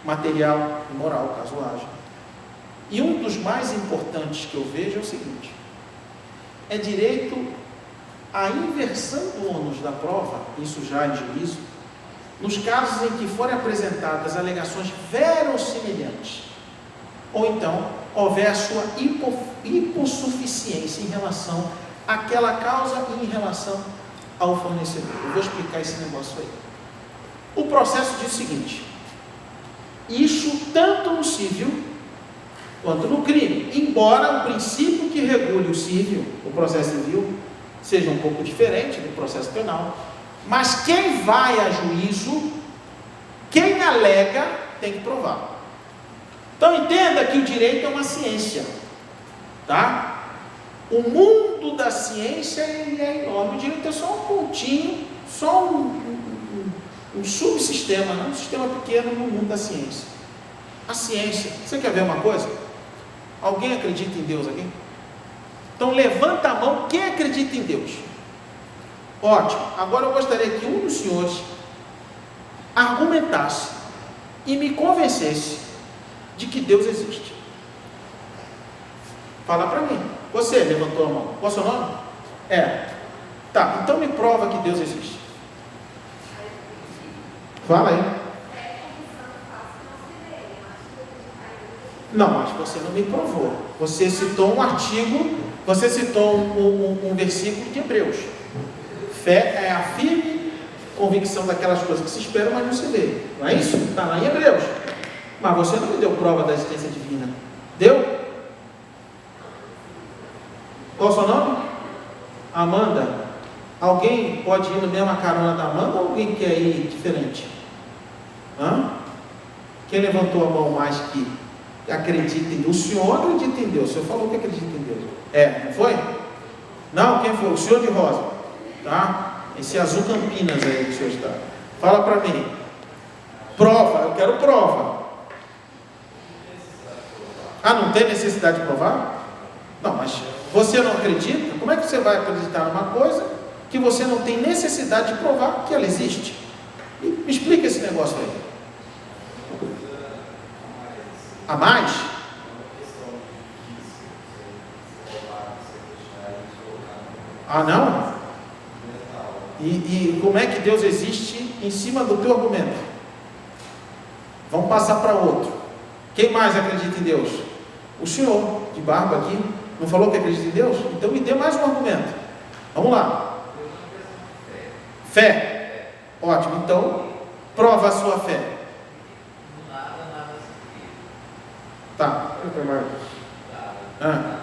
material e moral, caso haja. E um dos mais importantes que eu vejo é o seguinte: é direito à inversão do ônus da prova, isso já em juízo, nos casos em que forem apresentadas alegações verossimilhantes, ou então houver a sua hipossuficiência em relação àquela causa e em relação ao fornecedor. Eu vou explicar esse negócio aí. O processo diz o seguinte: isso tanto no civil quanto no crime, embora o princípio que regule o civil, o processo civil, seja um pouco diferente do processo penal, mas quem vai a juízo, quem alega, tem que provar. Então entenda que o direito é uma ciência, tá? O mundo da ciência, ele é enorme. O direito é só um pontinho, só um subsistema, né? Um sistema pequeno no mundo da ciência. A ciência, você quer ver uma coisa? Alguém acredita em Deus aqui? Então levanta a mão quem acredita em Deus. Ótimo. Agora eu gostaria que um dos senhores argumentasse e me convencesse de que Deus existe. Fala para mim. Você levantou a mão. Qual é o seu nome? Tá, então me prova que Deus existe. Fala aí. Não, mas você não me provou. Você citou um artigo, você citou um versículo de Hebreus. Fé é a firme convicção daquelas coisas que se esperam, mas não se vê. Não é isso? Está lá em Hebreus. Mas você não me deu prova da existência divina. Deu? Qual é o seu nome? Amanda. Alguém pode ir na mesma carona da Amanda ou alguém quer ir diferente? Quem levantou a mão mais que acredita em Deus? O senhor acredita em Deus. O senhor falou que acredita em Deus. Não foi? Não, quem foi? O senhor de rosa. Tá? Esse azul Campinas aí que o senhor está. Fala para mim. Prova, eu quero prova. Não tem necessidade de provar? Não, mas você não acredita? Como é que você vai acreditar numa coisa que você não tem necessidade de provar que ela existe? Me explica esse negócio aí. A mais? Não? E como é que Deus existe em cima do teu argumento? Vamos passar para outro. Quem mais acredita em Deus? O senhor, de barba aqui. Não falou que acredita em Deus? Então me dê mais um argumento. Vamos lá. Fé. Ótimo. Então, prova a sua fé. Tá. Ah.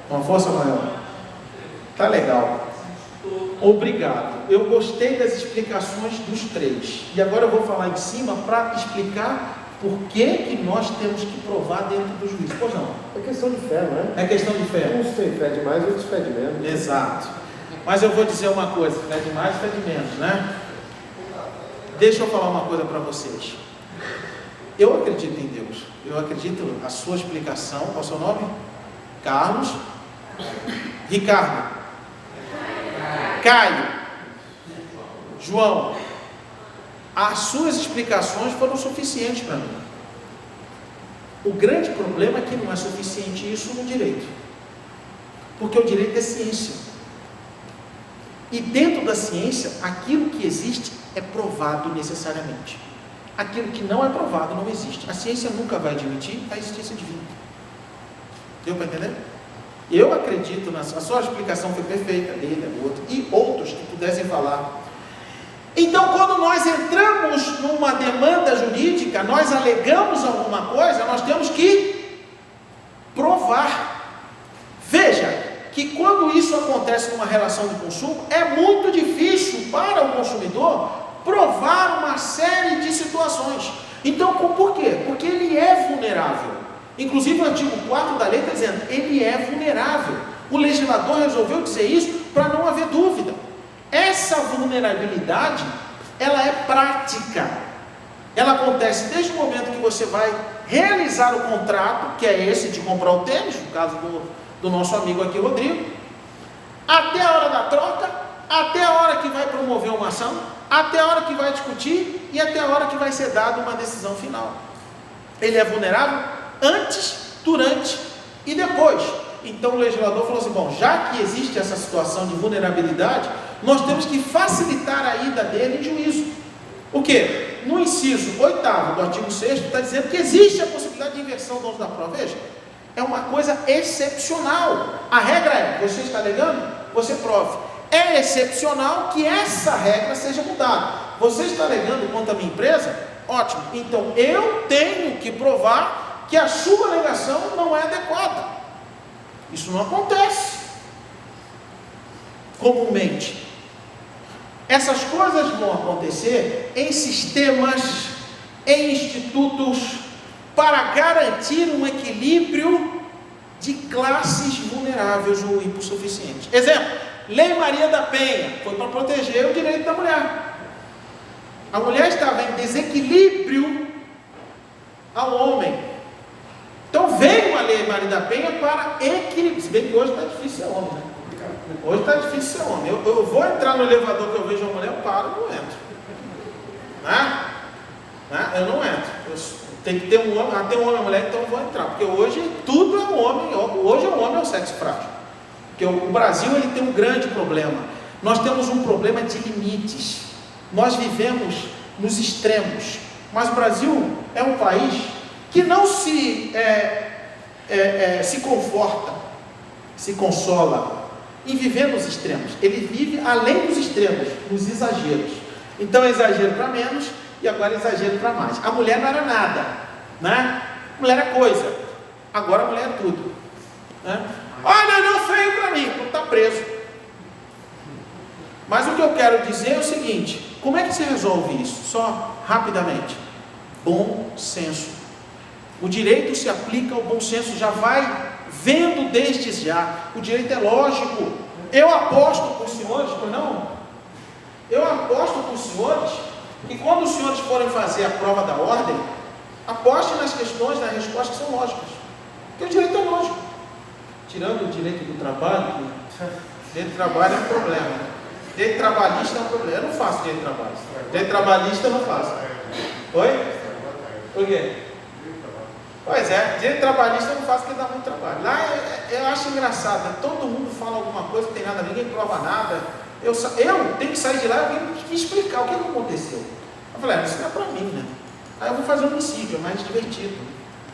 Uma força maior. Tá legal. Obrigado. Eu gostei das explicações dos três. E agora eu vou falar em cima para explicar por que nós temos que provar dentro do juízo. Pois não? É questão de fé, não é? É questão de fé. Uns têm fé demais, outros fé de menos. Exato. Mas eu vou dizer uma coisa, fé de mais, fé de menos, né? Deixa eu falar uma coisa para vocês. Eu acredito em Deus. Eu acredito a sua explicação. Qual é o seu nome? Carlos. Ricardo. Caio. João. As suas explicações foram suficientes para mim. O grande problema é que não é suficiente isso no direito. Porque o direito é ciência. E dentro da ciência, aquilo que existe é provado necessariamente. Aquilo que não é provado não existe. A ciência nunca vai admitir a existência divina. Deu para entender? Eu acredito, a sua explicação foi perfeita, dele, do outro, e outros que pudessem falar. Então, quando nós entramos numa demanda jurídica, nós alegamos alguma coisa, nós temos que provar. Veja que quando isso acontece numa relação de consumo, é muito difícil para o consumidor provar uma série de situações. Então, por quê? Porque ele é vulnerável. Inclusive o artigo 4º da lei está dizendo, ele é vulnerável. O legislador resolveu dizer isso para não haver dúvida. Essa vulnerabilidade, ela é prática. Ela acontece desde o momento que você vai realizar o contrato, que é esse de comprar o tênis, no caso do nosso amigo aqui, Rodrigo, até a hora da troca, até a hora que vai promover uma ação, até a hora que vai discutir e até a hora que vai ser dada uma decisão final. Ele é vulnerável antes, durante e depois. Então o legislador falou assim, bom, já que existe essa situação de vulnerabilidade, nós temos que facilitar a ida dele em juízo. O quê? No inciso 8º do artigo 6º está dizendo que existe a possibilidade de inversão do ônus da prova. Veja, é uma coisa excepcional. A regra é, você está alegando, você prove. É excepcional que essa regra seja mudada. Você está alegando contra a minha empresa? Ótimo. Então eu tenho que provar que a sua alegação não é adequada. Isso não acontece comumente. Essas coisas vão acontecer em sistemas, em institutos, para garantir um equilíbrio de classes vulneráveis ou hipossuficientes. Exemplo, Lei Maria da Penha foi para proteger o direito da mulher. A mulher estava em desequilíbrio ao homem. Então veio a Lei Maria da Penha para equilibrar. Se bem que hoje está difícil ser homem, né? Hoje está difícil ser homem. Eu vou entrar no elevador que eu vejo uma mulher, eu paro, eu não entro. Né? Eu não entro. Tem que ter um homem, tem um homem e uma mulher, então eu vou entrar. Porque hoje tudo é um homem. Hoje o homem é o sexo frágil. Porque o Brasil ele tem um grande problema. Nós temos um problema de limites. Nós vivemos nos extremos. Mas o Brasil é um país que não se conforta, se consola em viver nos extremos. Ele vive além dos extremos, nos exageros. Então exagero para menos e agora exagero para mais. A mulher não era nada, né? A mulher é coisa, agora a mulher é tudo, né? Olha, não feio para mim, porque está preso. Mas o que eu quero dizer é o seguinte: como é que se resolve isso? Só rapidamente. Bom senso. O direito se aplica ao bom senso, já vai vendo desde já. O direito é lógico. Eu aposto para os senhores, pois não? Eu aposto para os senhores que quando os senhores forem fazer a prova da ordem, apostem nas questões, nas respostas que são lógicas. Porque o direito é lógico. Tirando o direito do trabalho, que direito do trabalho é um problema. Direito trabalhista é um problema. Eu não faço direito trabalhista. Direito trabalhista eu não faço. Oi? Por quê? Pois é, direito trabalhista eu não faço porque dá muito trabalho. Lá eu acho engraçado, né? Todo mundo fala alguma coisa, não tem nada, ninguém prova nada. Eu tenho que sair de lá e alguém me explicar o que aconteceu. Eu falei, isso não é para mim, né? Aí eu vou fazer homicídio, é mais divertido.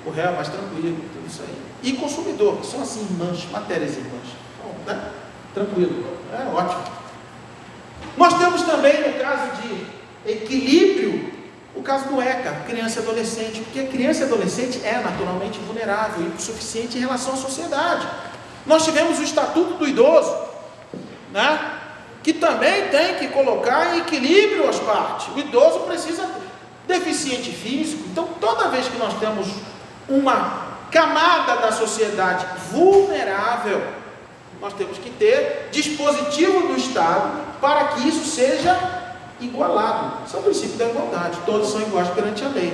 O réu é mais tranquilo, tudo isso aí. E consumidor, que são assim irmãs, matérias irmãs. Então, né? Tranquilo, é ótimo. Nós temos também, no caso de equilíbrio, o caso do ECA, criança e adolescente, porque a criança e adolescente é naturalmente vulnerável e insuficiente em relação à sociedade. Nós tivemos o Estatuto do Idoso, né? Que também tem que colocar em equilíbrio as partes. O idoso precisa deficiente físico. Então, toda vez que nós temos uma camada da sociedade vulnerável, nós temos que ter dispositivo do Estado para que isso seja igualado. Isso é o princípio da igualdade. Todos são iguais perante a lei.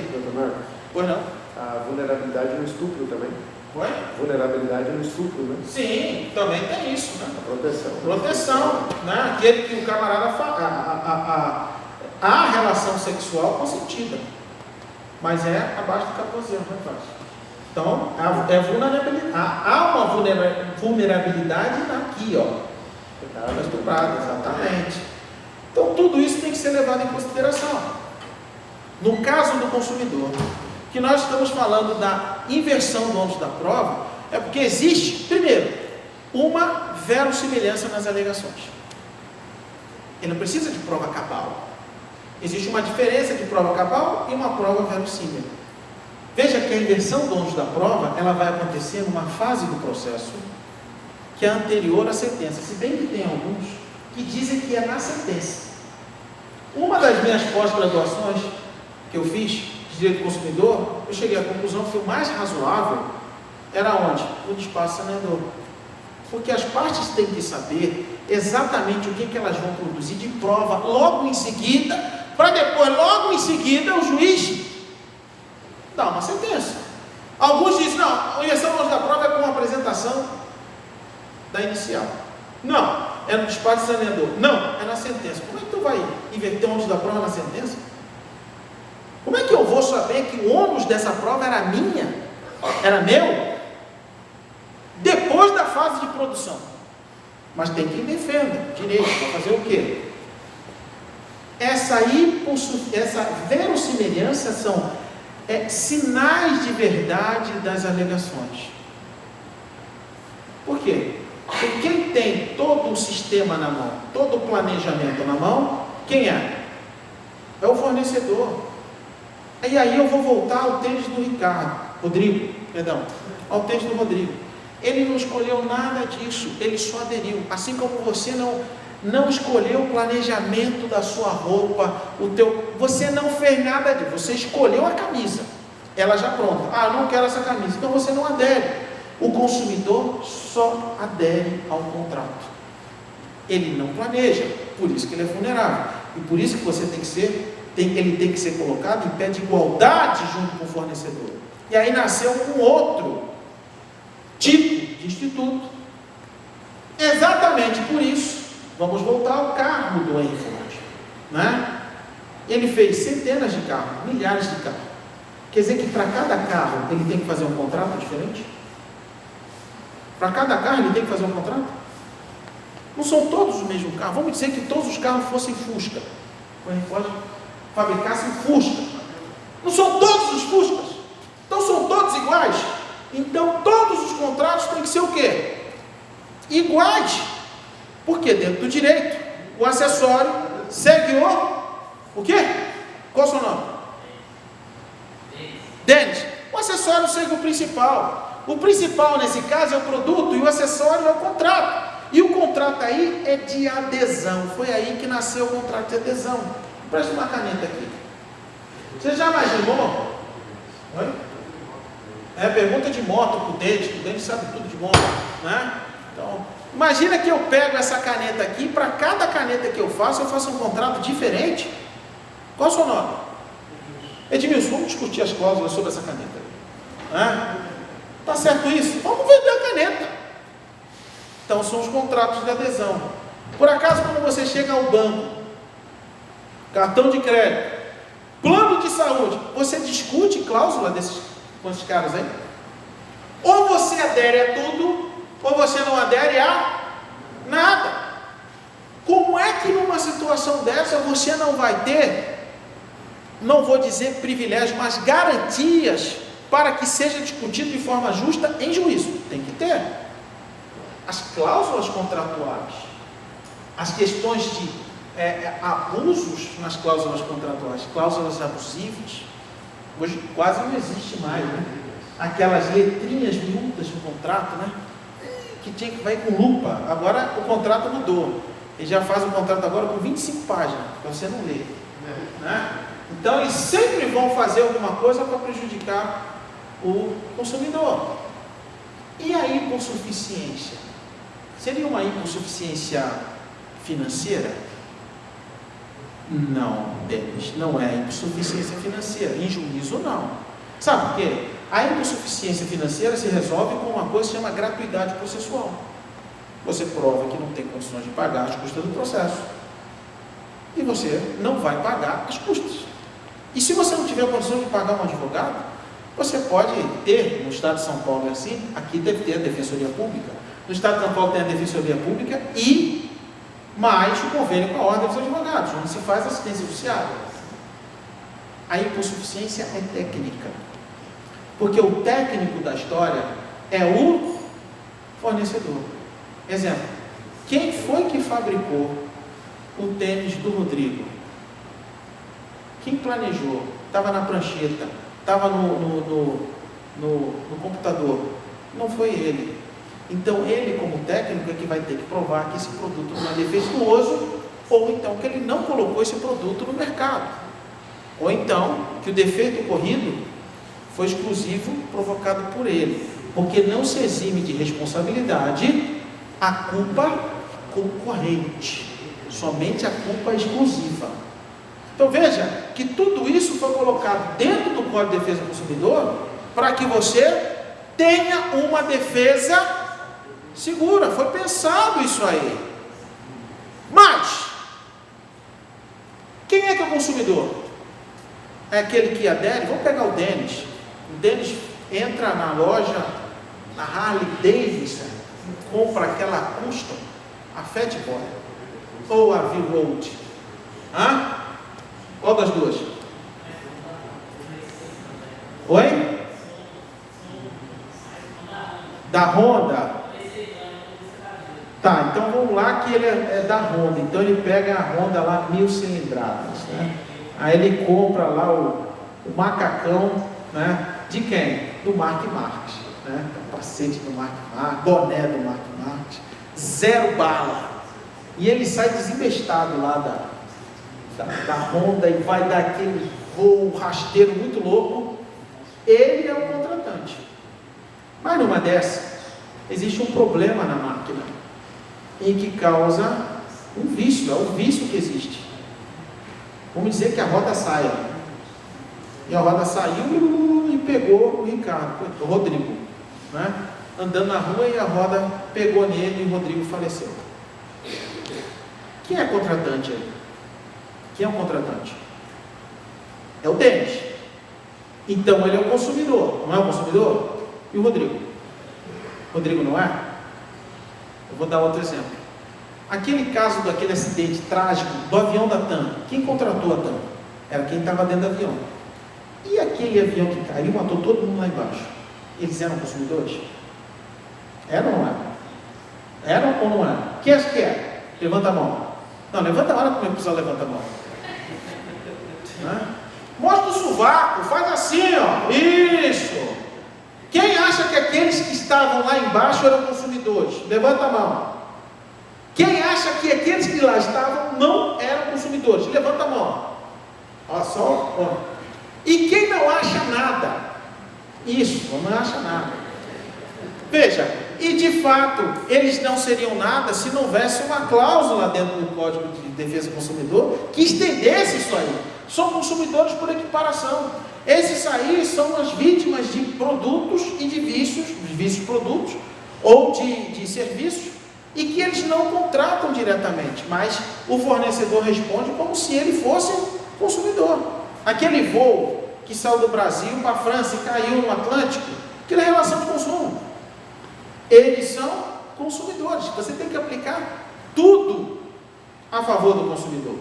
Pois não? A vulnerabilidade no estupro também. Oi? Vulnerabilidade no estupro, né? Sim, também tem isso, né? A proteção. Proteção, né? Aquele que o camarada fala, a relação sexual consentida, mas é abaixo de 14 anos, não é fácil. Então, há uma vulnerabilidade aqui, ó. Estuprada, exatamente. Então, tudo isso tem que ser levado em consideração. No caso do consumidor, que nós estamos falando da inversão do ônus da prova, é porque existe, primeiro, uma verossimilhança nas alegações. Ele não precisa de prova cabal. Existe uma diferença de prova cabal e uma prova verossímil. Veja que a inversão do ônus da prova, ela vai acontecer numa fase do processo que é anterior à sentença, se bem que tem alguns que dizem que é na sentença. Uma das minhas pós-graduações que eu fiz de direito do consumidor, eu cheguei à conclusão que o mais razoável era onde? No despacho saneador. Porque as partes têm que saber exatamente o que elas vão produzir de prova logo em seguida, para depois, logo em seguida, o juiz dar uma sentença. Alguns dizem, não, a inversão do ônus da prova é com a apresentação da inicial. Não, é no despacho saneador. Não, é na sentença. Como é que tu vai inverter o ônus da prova na sentença? Como é que eu vou saber que o ônus dessa prova era minha? Era meu? Depois da fase de produção. Mas tem quem defenda direito, para fazer o quê? Essa verossimilhança são sinais de verdade das alegações. Por quê? Porque quem tem todo o sistema na mão, todo o planejamento na mão, quem é? É o fornecedor. E aí eu vou voltar ao tênis do ao tênis do Rodrigo. Ele não escolheu nada disso, ele só aderiu. Assim como você não escolheu o planejamento da sua roupa, você não fez nada disso, você escolheu a camisa, ela já pronta. Ah, eu não quero essa camisa, então você não adere. O consumidor só adere ao contrato. Ele não planeja, por isso que ele é vulnerável. E por isso que você ele tem que ser colocado em pé de igualdade junto com o fornecedor. E aí nasceu um outro tipo de instituto. Exatamente por isso, vamos voltar ao cargo do Henry Ford, né? Ele fez centenas de carros, milhares de carros. Quer dizer que para cada carro ele tem que fazer um contrato diferente? Para cada carro ele tem que fazer um contrato? Não são todos o mesmo carro. Vamos dizer que todos os carros fossem Fusca. O Henry Ford fabricasse Fusca. Não são todos os Fuscas? Então são todos iguais? Então todos os contratos têm que ser o quê? Iguais. Porque dentro do direito, o acessório segue o quê? Qual é o seu nome? Denis. O acessório segue o principal. O principal nesse caso é o produto e o acessório é o contrato. E o contrato aí é de adesão. Foi aí que nasceu o contrato de adesão. Presta uma caneta aqui. Você já imaginou? Oi? É pergunta de moto para o Denis sabe tudo de moto, né? Então, imagina que eu pego essa caneta aqui, para cada caneta que eu faço um contrato diferente. Qual é o seu nome? Edmilson, vamos discutir as cláusulas sobre essa caneta. Tá certo isso? Vamos vender a caneta. Então são os contratos de adesão. Por acaso, quando você chega ao banco, cartão de crédito, plano de saúde, você discute cláusula com esses caras aí? Ou você adere a tudo, ou você não adere a nada. Como é que numa situação dessa você não vai ter não vou dizer privilégios, mas garantias para que seja discutido de forma justa em juízo. Tem que ter. As cláusulas contratuais, as questões de abusos nas cláusulas contratuais, cláusulas abusivas, hoje quase não existe mais, né? Aquelas letrinhas miúdas no contrato, né? Que vai com lupa. Agora o contrato mudou. Ele já faz o contrato agora com 25 páginas, para você não ler. Né? Então eles sempre vão fazer alguma coisa para prejudicar o consumidor. E a hipossuficiência? Seria uma hipossuficiência financeira? Não, Denis, não é hipossuficiência financeira. Em juízo, não. Sabe por quê? A hipossuficiência financeira se resolve com uma coisa que se chama gratuidade processual. Você prova que não tem condições de pagar as custas do processo. E você não vai pagar as custas. E se você não tiver condições de pagar um advogado, você pode ter, no estado de São Paulo é assim, aqui deve ter a Defensoria Pública. No estado de São Paulo tem a Defensoria Pública e mais o convênio com a Ordem dos Advogados, onde se faz assistência judiciária. A hipossuficiência é técnica. Porque o técnico da história é o fornecedor. Exemplo, quem foi que fabricou o tênis do Rodrigo? Quem planejou? Estava na prancheta, estava no computador. Não foi ele. Então ele, como técnico, é que vai ter que provar que esse produto não é defeituoso, ou então que ele não colocou esse produto no mercado, ou então que o defeito ocorrido foi exclusivo provocado por ele, porque não se exime de responsabilidade a culpa concorrente, somente a culpa exclusiva. Então veja que tudo isso foi colocado dentro do Código de Defesa do Consumidor para que você tenha uma defesa segura. Foi pensado isso aí. Mas quem é que é o consumidor? É aquele que adere. Vamos pegar o Denis. O Denis entra na loja, na Harley Davidson, compra aquela Custom, a Fat Boy ou a V-Road. Qual das duas? Oi? Da Honda. Tá, então vamos lá que ele é da Honda. Então ele pega a Honda lá 1000 cilindradas, né? Aí ele compra lá o macacão, né? De quem? Do Mark Marques, né? Capacete do Mark Marques, boné do Mark Marques, 0 bala. E ele sai desembestado lá da Honda e vai dar aquele voo rasteiro muito louco. Ele é o contratante. Mas numa dessa, existe um problema na máquina, em que causa um vício, é o vício que existe. Vamos dizer que a roda saia. E a roda saiu e pegou o Ricardo, o Rodrigo, né? Andando na rua e a roda pegou nele e o Rodrigo faleceu. Quem é contratante aí? Quem é o contratante? É o Denis. Então ele é o consumidor, não é o consumidor? E o Rodrigo? O Rodrigo não é? Eu vou dar outro exemplo. Aquele caso daquele acidente trágico do avião da TAM, quem contratou a TAM? Era quem estava dentro do avião. E aquele avião que caiu matou todo mundo lá embaixo? Eles eram consumidores? Eram ou não eram? Eram ou não eram? Quem acha que é? Levanta a mão. Não, levanta a mão, como é que precisa levanta a mão? Mostra o sovaco, faz assim, ó. Isso. Quem acha que aqueles que estavam lá embaixo eram consumidores? Levanta a mão. Quem acha que aqueles que lá estavam não eram consumidores? Levanta a mão. Olha só. Ó. E quem não acha nada? Isso, não acha nada. Veja, e de fato, eles não seriam nada se não houvesse uma cláusula dentro do Código de Defesa do Consumidor que estendesse isso aí. São consumidores por equiparação. Esses aí são as vítimas de produtos e de vícios produtos ou de serviços, e que eles não contratam diretamente, mas o fornecedor responde como se ele fosse consumidor. Aquele voo que saiu do Brasil para a França e caiu no Atlântico, aquilo é relação de consumo. Eles são consumidores. Você tem que aplicar tudo a favor do consumidor.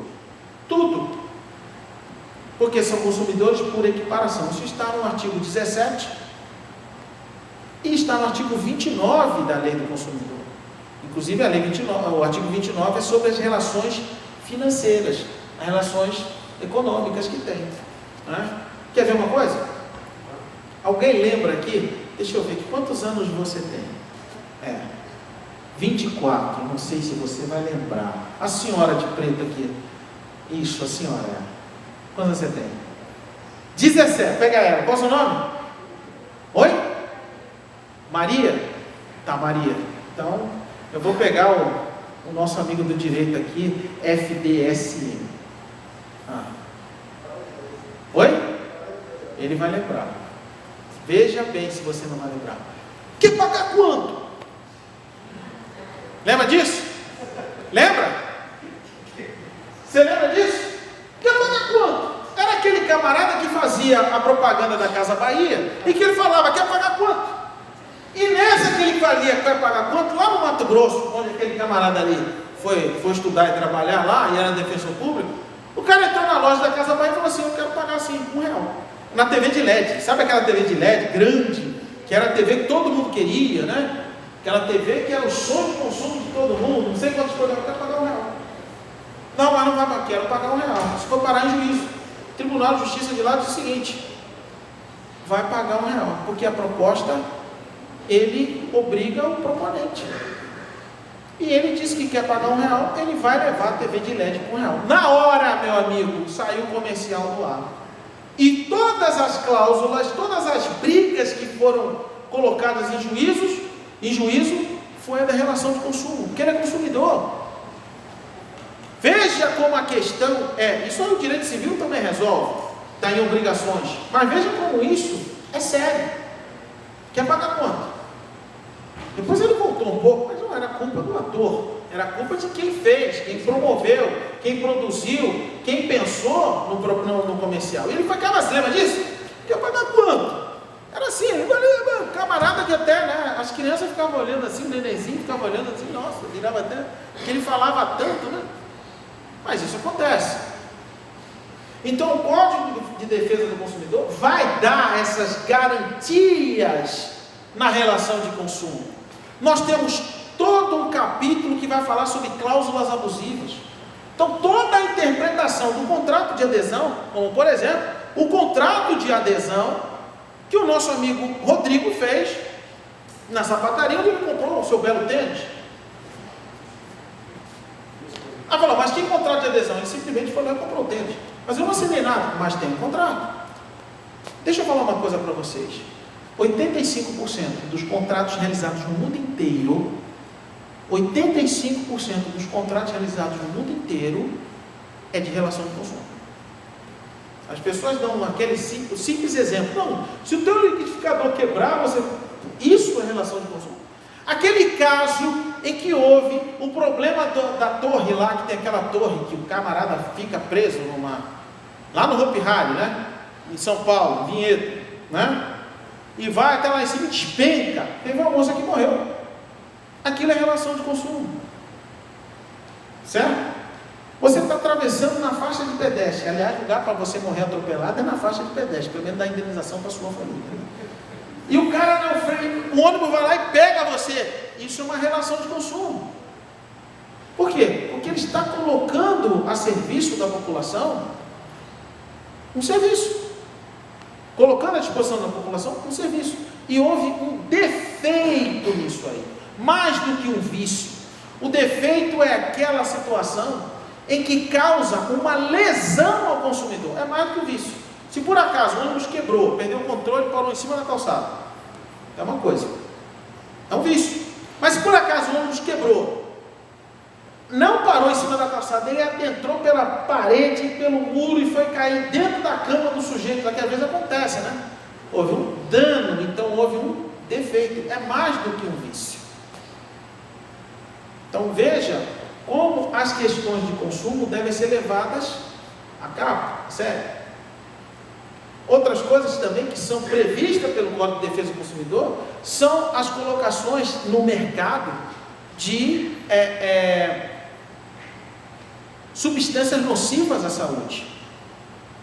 Tudo. porque são consumidores por equiparação. Isso está no artigo 17 e está no artigo 29 da Lei do Consumidor. Inclusive, o artigo 29 é sobre as relações financeiras, as relações econômicas que tem. Né? Quer ver uma coisa? Alguém lembra aqui? Deixa eu ver aqui, quantos anos você tem? 24, não sei se você vai lembrar. A senhora de preto aqui. Isso, a senhora. Quantos você tem? 17, pega ela. Qual é o seu nome? Oi? Maria? Tá, Maria. Então, eu vou pegar o nosso amigo do direito aqui, FDSM. Oi? Ele vai lembrar. Veja bem se você não vai lembrar. Quer pagar quanto? Lembra disso? Lembra? Você lembra disso? Quer pagar quanto? Era aquele camarada que fazia a propaganda da Casa Bahia e que ele falava, quer pagar quanto? E nessa que ele valia, quer pagar quanto? Lá no Mato Grosso, onde aquele camarada ali foi estudar e trabalhar lá, e era defensor público, o cara entrou na loja da Casa Bahia e falou assim, eu quero pagar assim, R$1. Na TV de LED, sabe aquela TV de LED grande, que era a TV que todo mundo queria, né? Aquela TV que era o sonho de consumo de todo mundo, não sei quantos programas, eu quero pagar R$1. Não, mas não vai para quero pagar R$1. Se for parar em juízo, o Tribunal de Justiça de lá diz o seguinte, vai pagar R$1, porque a proposta, ele obriga o proponente. E ele disse que quer pagar R$1, ele vai levar a TV de LED por R$1. Na hora, meu amigo, saiu o comercial do ar. E todas as cláusulas, todas as brigas que foram colocadas em juízo, foi a da relação de consumo, porque ele é consumidor. Veja como a questão isso aí o direito civil também resolve, está em obrigações, mas veja como isso é sério. Quer pagar quanto? Depois ele voltou um pouco, mas não era culpa do ator, era culpa de quem fez, quem promoveu, quem produziu, quem pensou no comercial. E ele ficava assim, lembra disso? Quer pagar quanto? Era assim, camarada que até, né, as crianças ficavam olhando assim, o nenenzinho ficava olhando assim, nossa, virava até, porque ele falava tanto, né? Mas isso acontece. Então o Código de Defesa do Consumidor vai dar essas garantias na relação de consumo. Nós temos todo um capítulo que vai falar sobre cláusulas abusivas. Então toda a interpretação do contrato de adesão, como por exemplo, o contrato de adesão que o nosso amigo Rodrigo fez na sapataria onde ele comprou o seu belo tênis. Falou, mas que contrato de adesão? Ele simplesmente foi lá e comprou o tênis. Mas eu não assinei nada, mas tem um contrato. Deixa eu falar uma coisa para vocês. 85% dos contratos realizados no mundo inteiro, 85% dos contratos realizados no mundo inteiro é de relação de consumo. As pessoas dão aquele simples exemplo. Não, se o teu liquidificador quebrar, isso é relação de consumo. Aquele caso em que houve o problema da torre lá, que tem aquela torre que o camarada fica preso lá no Hopi Hari, né? Em São Paulo, Vinhedo, né? E vai até lá em cima e despenca. Teve uma moça que morreu. Aquilo é relação de consumo. Certo? Você está atravessando na faixa de pedestre. Aliás, o lugar para você morrer atropelado é na faixa de pedestre, pelo menos dá indenização para a sua família. E o cara não freia, o ônibus vai lá e pega você. Isso é uma relação de consumo. Por quê? Porque ele está colocando a serviço da população um serviço. Colocando à disposição da população um serviço. E houve um defeito nisso aí. Mais do que um vício. O defeito é aquela situação em que causa uma lesão ao consumidor. É mais do que o vício. Se por acaso o ônibus quebrou, perdeu o controle e parou em cima da calçada, é uma coisa. É um vício. Mas se por acaso o ônibus quebrou, não parou em cima da calçada, ele adentrou pela parede, pelo muro e foi cair dentro da cama do sujeito, que às vezes acontece, né? Houve um dano, então houve um defeito. É mais do que um vício. Então veja como as questões de consumo devem ser levadas a cabo, sério. Outras coisas também que são previstas pelo Código de Defesa do Consumidor são as colocações no mercado de substâncias nocivas à saúde.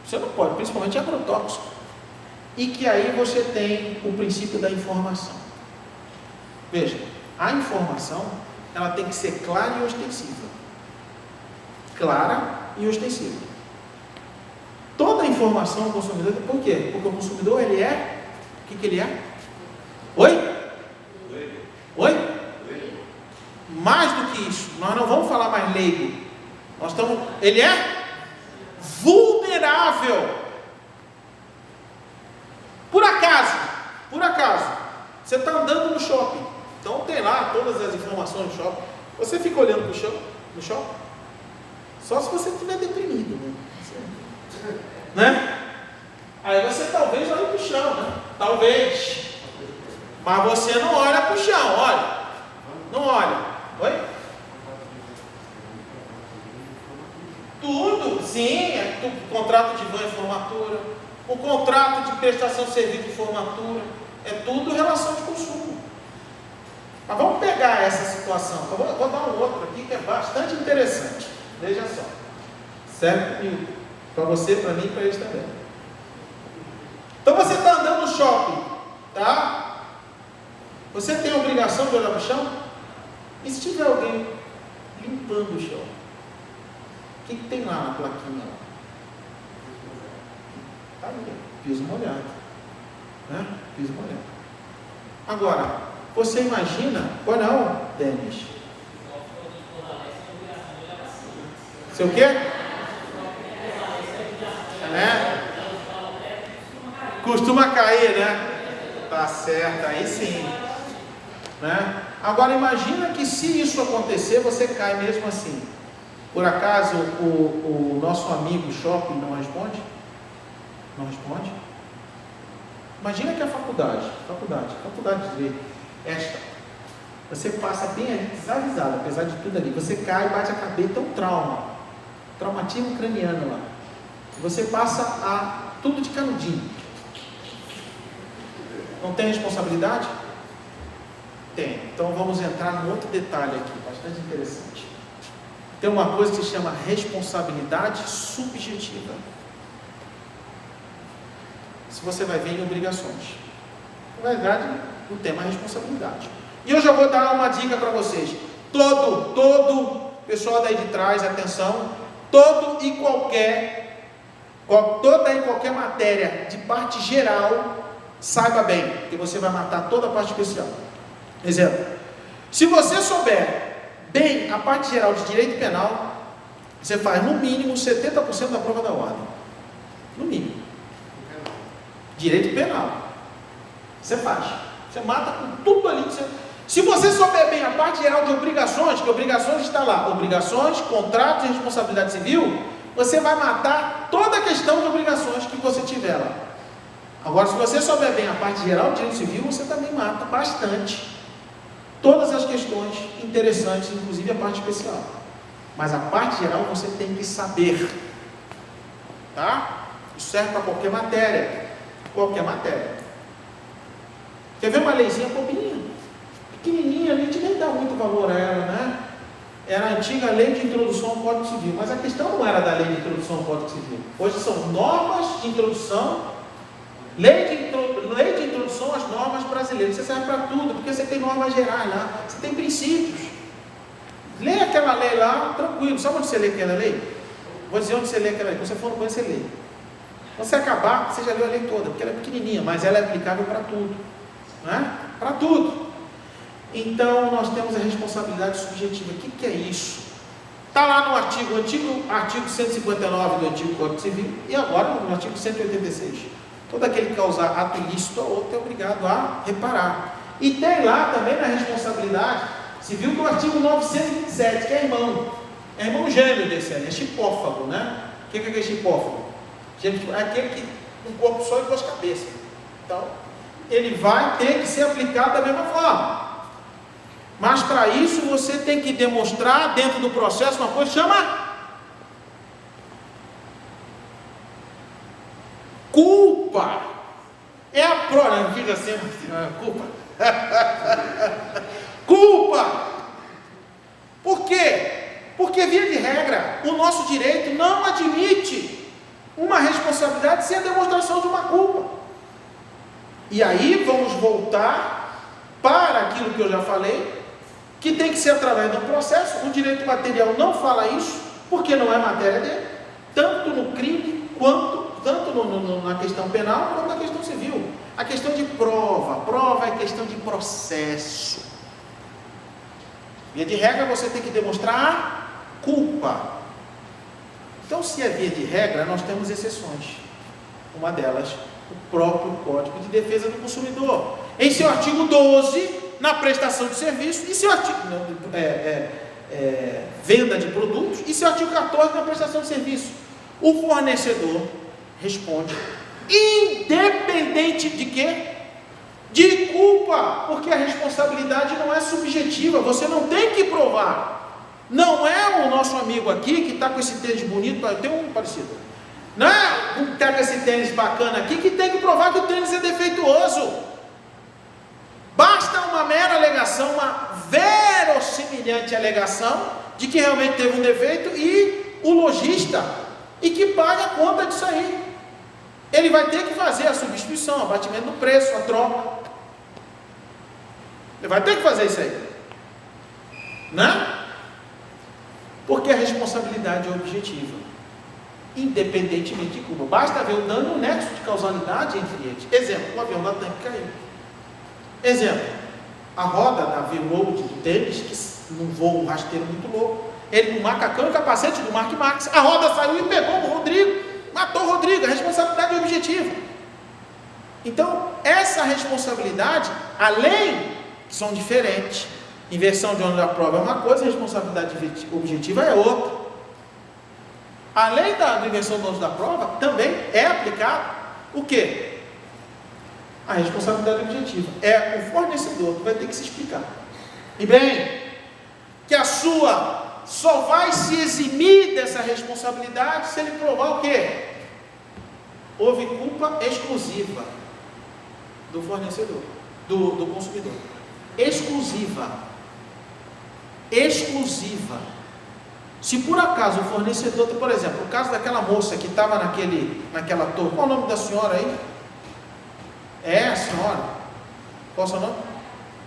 Você não pode, principalmente agrotóxico. E que aí você tem o princípio da informação. Veja, a informação, ela tem que ser clara e ostensiva. Clara e ostensiva. Toda a informação do consumidor, por quê? Porque o consumidor, ele é, o que ele é? Oi? Mais do que isso, nós não vamos falar mais leigo. Ele é vulnerável. Por acaso, você está andando no shopping, então tem lá todas as informações do shopping. Você fica olhando para o chão, no shopping, só se você estiver deprimido, né? Aí você talvez olhe para o chão, né? Talvez. Mas você não olha para o chão, olha. Não olha. Oi? Tudo, sim, o contrato de van e formatura, o contrato de prestação de serviço de formatura, é tudo relação de consumo. Mas vamos pegar essa situação, eu vou dar um outro aqui que é bastante interessante, veja só, serve para você, para mim e para eles também. Então você está andando no shopping, tá? Você tem a obrigação de olhar para o chão? E se tiver alguém limpando o chão? O que tem lá na plaquinha? Está ali, piso molhado. Né? Piso molhado. Agora, você imagina, olha não, Denis? Seu o quê? Costuma cair, né? Tá certo, aí sim. Né? Agora imagina que se isso acontecer, você cai mesmo assim. Por acaso o nosso amigo shopping não responde? Não responde? Imagina que a faculdade de direito, você passa bem ali desavisado, apesar de tudo ali, você cai e bate a cabeça, tem um traumatismo craniano lá. Você passa a tudo de canudinho. Não tem responsabilidade? Tem. Então vamos entrar num outro detalhe aqui, bastante interessante. Tem uma coisa que se chama responsabilidade subjetiva. Se você vai ver em obrigações. Na verdade, o tema é responsabilidade. E eu já vou dar uma dica para vocês. Todo pessoal daí de trás, atenção, toda e qualquer matéria de parte geral, saiba bem, que você vai matar toda a parte especial. Exemplo, se você souber bem a parte geral de direito penal, você faz no mínimo 70% da prova da ordem. No mínimo. Direito penal. Você faz. Você mata com tudo ali. Se você souber bem a parte geral de obrigações, que obrigações está lá, obrigações, contratos e responsabilidade civil, você vai matar toda a questão de obrigações que você tiver lá. Agora, se você souber bem a parte geral de direito civil, você também mata bastante todas as questões interessantes, inclusive a parte especial. Mas a parte geral você tem que saber. Tá? Isso serve para qualquer matéria. Qualquer matéria. Quer ver uma leizinha bobinha? Pequenininha, a gente nem dá muito valor a ela, né? Era a antiga lei de introdução ao Código Civil. Mas a questão não era da lei de introdução ao Código Civil. Hoje são normas de introdução. Lei de introdução às normas brasileiras. Você serve para tudo, porque você tem normas gerais lá, você tem princípios. Lê aquela lei lá, tranquilo. Sabe onde você lê aquela lei? Vou dizer onde você lê aquela lei. Quando você for no banho, você lê. Quando você acabar, você já leu a lei toda, porque ela é pequenininha, mas ela é aplicável para tudo. Né? Para tudo. Então, nós temos a responsabilidade subjetiva. O que é isso? Está lá no artigo 159 do Antigo Código Civil e agora no artigo 186. Todo aquele que causar ato ilícito ao outro é obrigado a reparar. E tem lá também na responsabilidade civil que o artigo 927, que é irmão gêmeo desse aí, é chipófago, né? O que é chipófago? É aquele que um corpo só e duas cabeças. Então, ele vai ter que ser aplicado da mesma forma. Mas para isso você tem que demonstrar dentro do processo uma coisa que chama culpa. É a prova, não fica assim, culpa. Culpa. Por quê? Porque, via de regra, o nosso direito não admite uma responsabilidade sem a demonstração de uma culpa. E aí vamos voltar para aquilo que eu já falei, que tem que ser através de um processo. O direito material não fala isso, porque não é matéria dele, tanto no crime, tanto na questão penal, quanto na questão civil. A questão de prova é questão de processo. Via de regra, você tem que demonstrar a culpa. Então, se é via de regra, nós temos exceções. Uma delas, o próprio Código de Defesa do Consumidor. Em seu artigo 12, na prestação de serviço, e seu artigo venda de produtos, e seu artigo 14, na prestação de serviço. O fornecedor responde, independente de quê? De culpa, porque a responsabilidade não é subjetiva, você não tem que provar. Não é o nosso amigo aqui que está com esse tênis bonito, tem um parecido, não é o que está com esse tênis bacana aqui que tem que provar que o tênis é defeituoso. Basta uma mera alegação, uma verossimilhante alegação de que realmente teve um defeito e o lojista, e que paga a conta disso aí. Ele vai ter que fazer a substituição, o abatimento do preço, a troca. Ele vai ter que fazer isso aí, né? Porque a responsabilidade é objetiva, independentemente de culpa. Basta ver o dano e o nexo de causalidade entre eles. Exemplo, o avião da TAM caiu. Exemplo, a roda da V-Road do tênis, que num voo rasteiro muito louco, ele com macacão e capacete do Mark Max, a roda saiu e pegou o Rodrigo, matou o Rodrigo. A responsabilidade é objetiva. Então, essa responsabilidade, além que são diferentes, inversão de ônus da prova é uma coisa, responsabilidade objetiva é outra. Além da inversão do ônus da prova, também é aplicado o quê? A responsabilidade objetiva. É o fornecedor que vai ter que se explicar. E bem, que a sua só vai se eximir dessa responsabilidade se ele provar o quê? Houve culpa exclusiva do fornecedor, do consumidor. Exclusiva. Se por acaso o fornecedor, por exemplo, o caso daquela moça que estava naquela torre, qual é o nome da senhora aí? A senhora? Qual é o seu nome?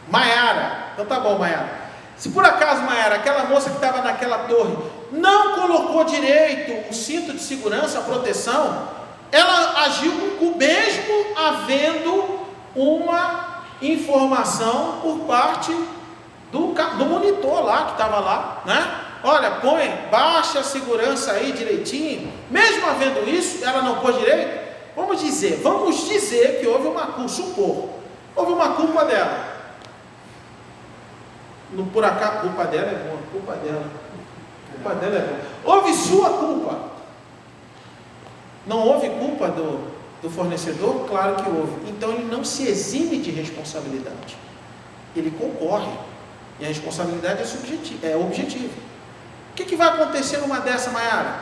Maiara. Então tá bom, Maiara. Se por acaso, Maiara, aquela moça que estava naquela torre, não colocou direito o cinto de segurança, a proteção, ela agiu mesmo havendo uma informação por parte do monitor lá, que estava lá, né? Olha, baixa a segurança aí direitinho. Mesmo havendo isso, ela não pôs direito. Vamos dizer que houve uma culpa, houve uma culpa dela. Por acaso, culpa dela é boa, culpa dela é boa. Houve sua culpa. Não houve culpa do fornecedor? Claro que houve. Então ele não se exime de responsabilidade. Ele concorre. E a responsabilidade é objetiva. O que vai acontecer numa dessa, Maiara?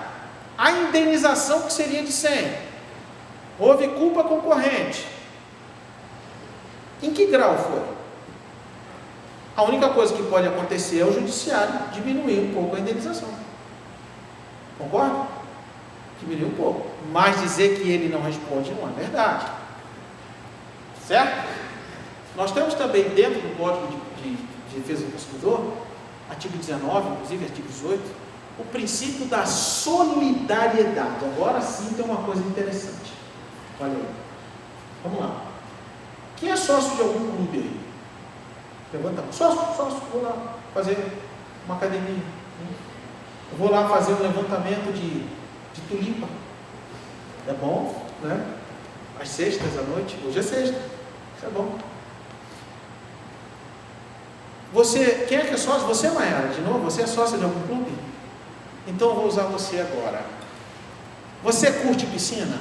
A indenização que seria de 100. Houve culpa concorrente. Em que grau foi? A única coisa que pode acontecer é o judiciário diminuir um pouco a indenização. Concorda? Diminuir um pouco. Mas dizer que ele não responde não é verdade. Certo? Nós temos também dentro do Código de Defesa do Consumidor, artigo 19, inclusive artigo 18, o princípio da solidariedade. Agora sim tem uma coisa interessante. Olha aí. Vamos lá. Quem é sócio de algum clube aí? Levanta a mão. Sócio, vou lá fazer uma academia. Eu vou lá fazer um levantamento de tulipa. É bom, né? Às sextas à noite. Hoje é sexta. Isso é bom. Quem é que é sócio? Você, Maiara, de novo? Você é sócio de algum clube? Então eu vou usar você agora. Você curte piscina?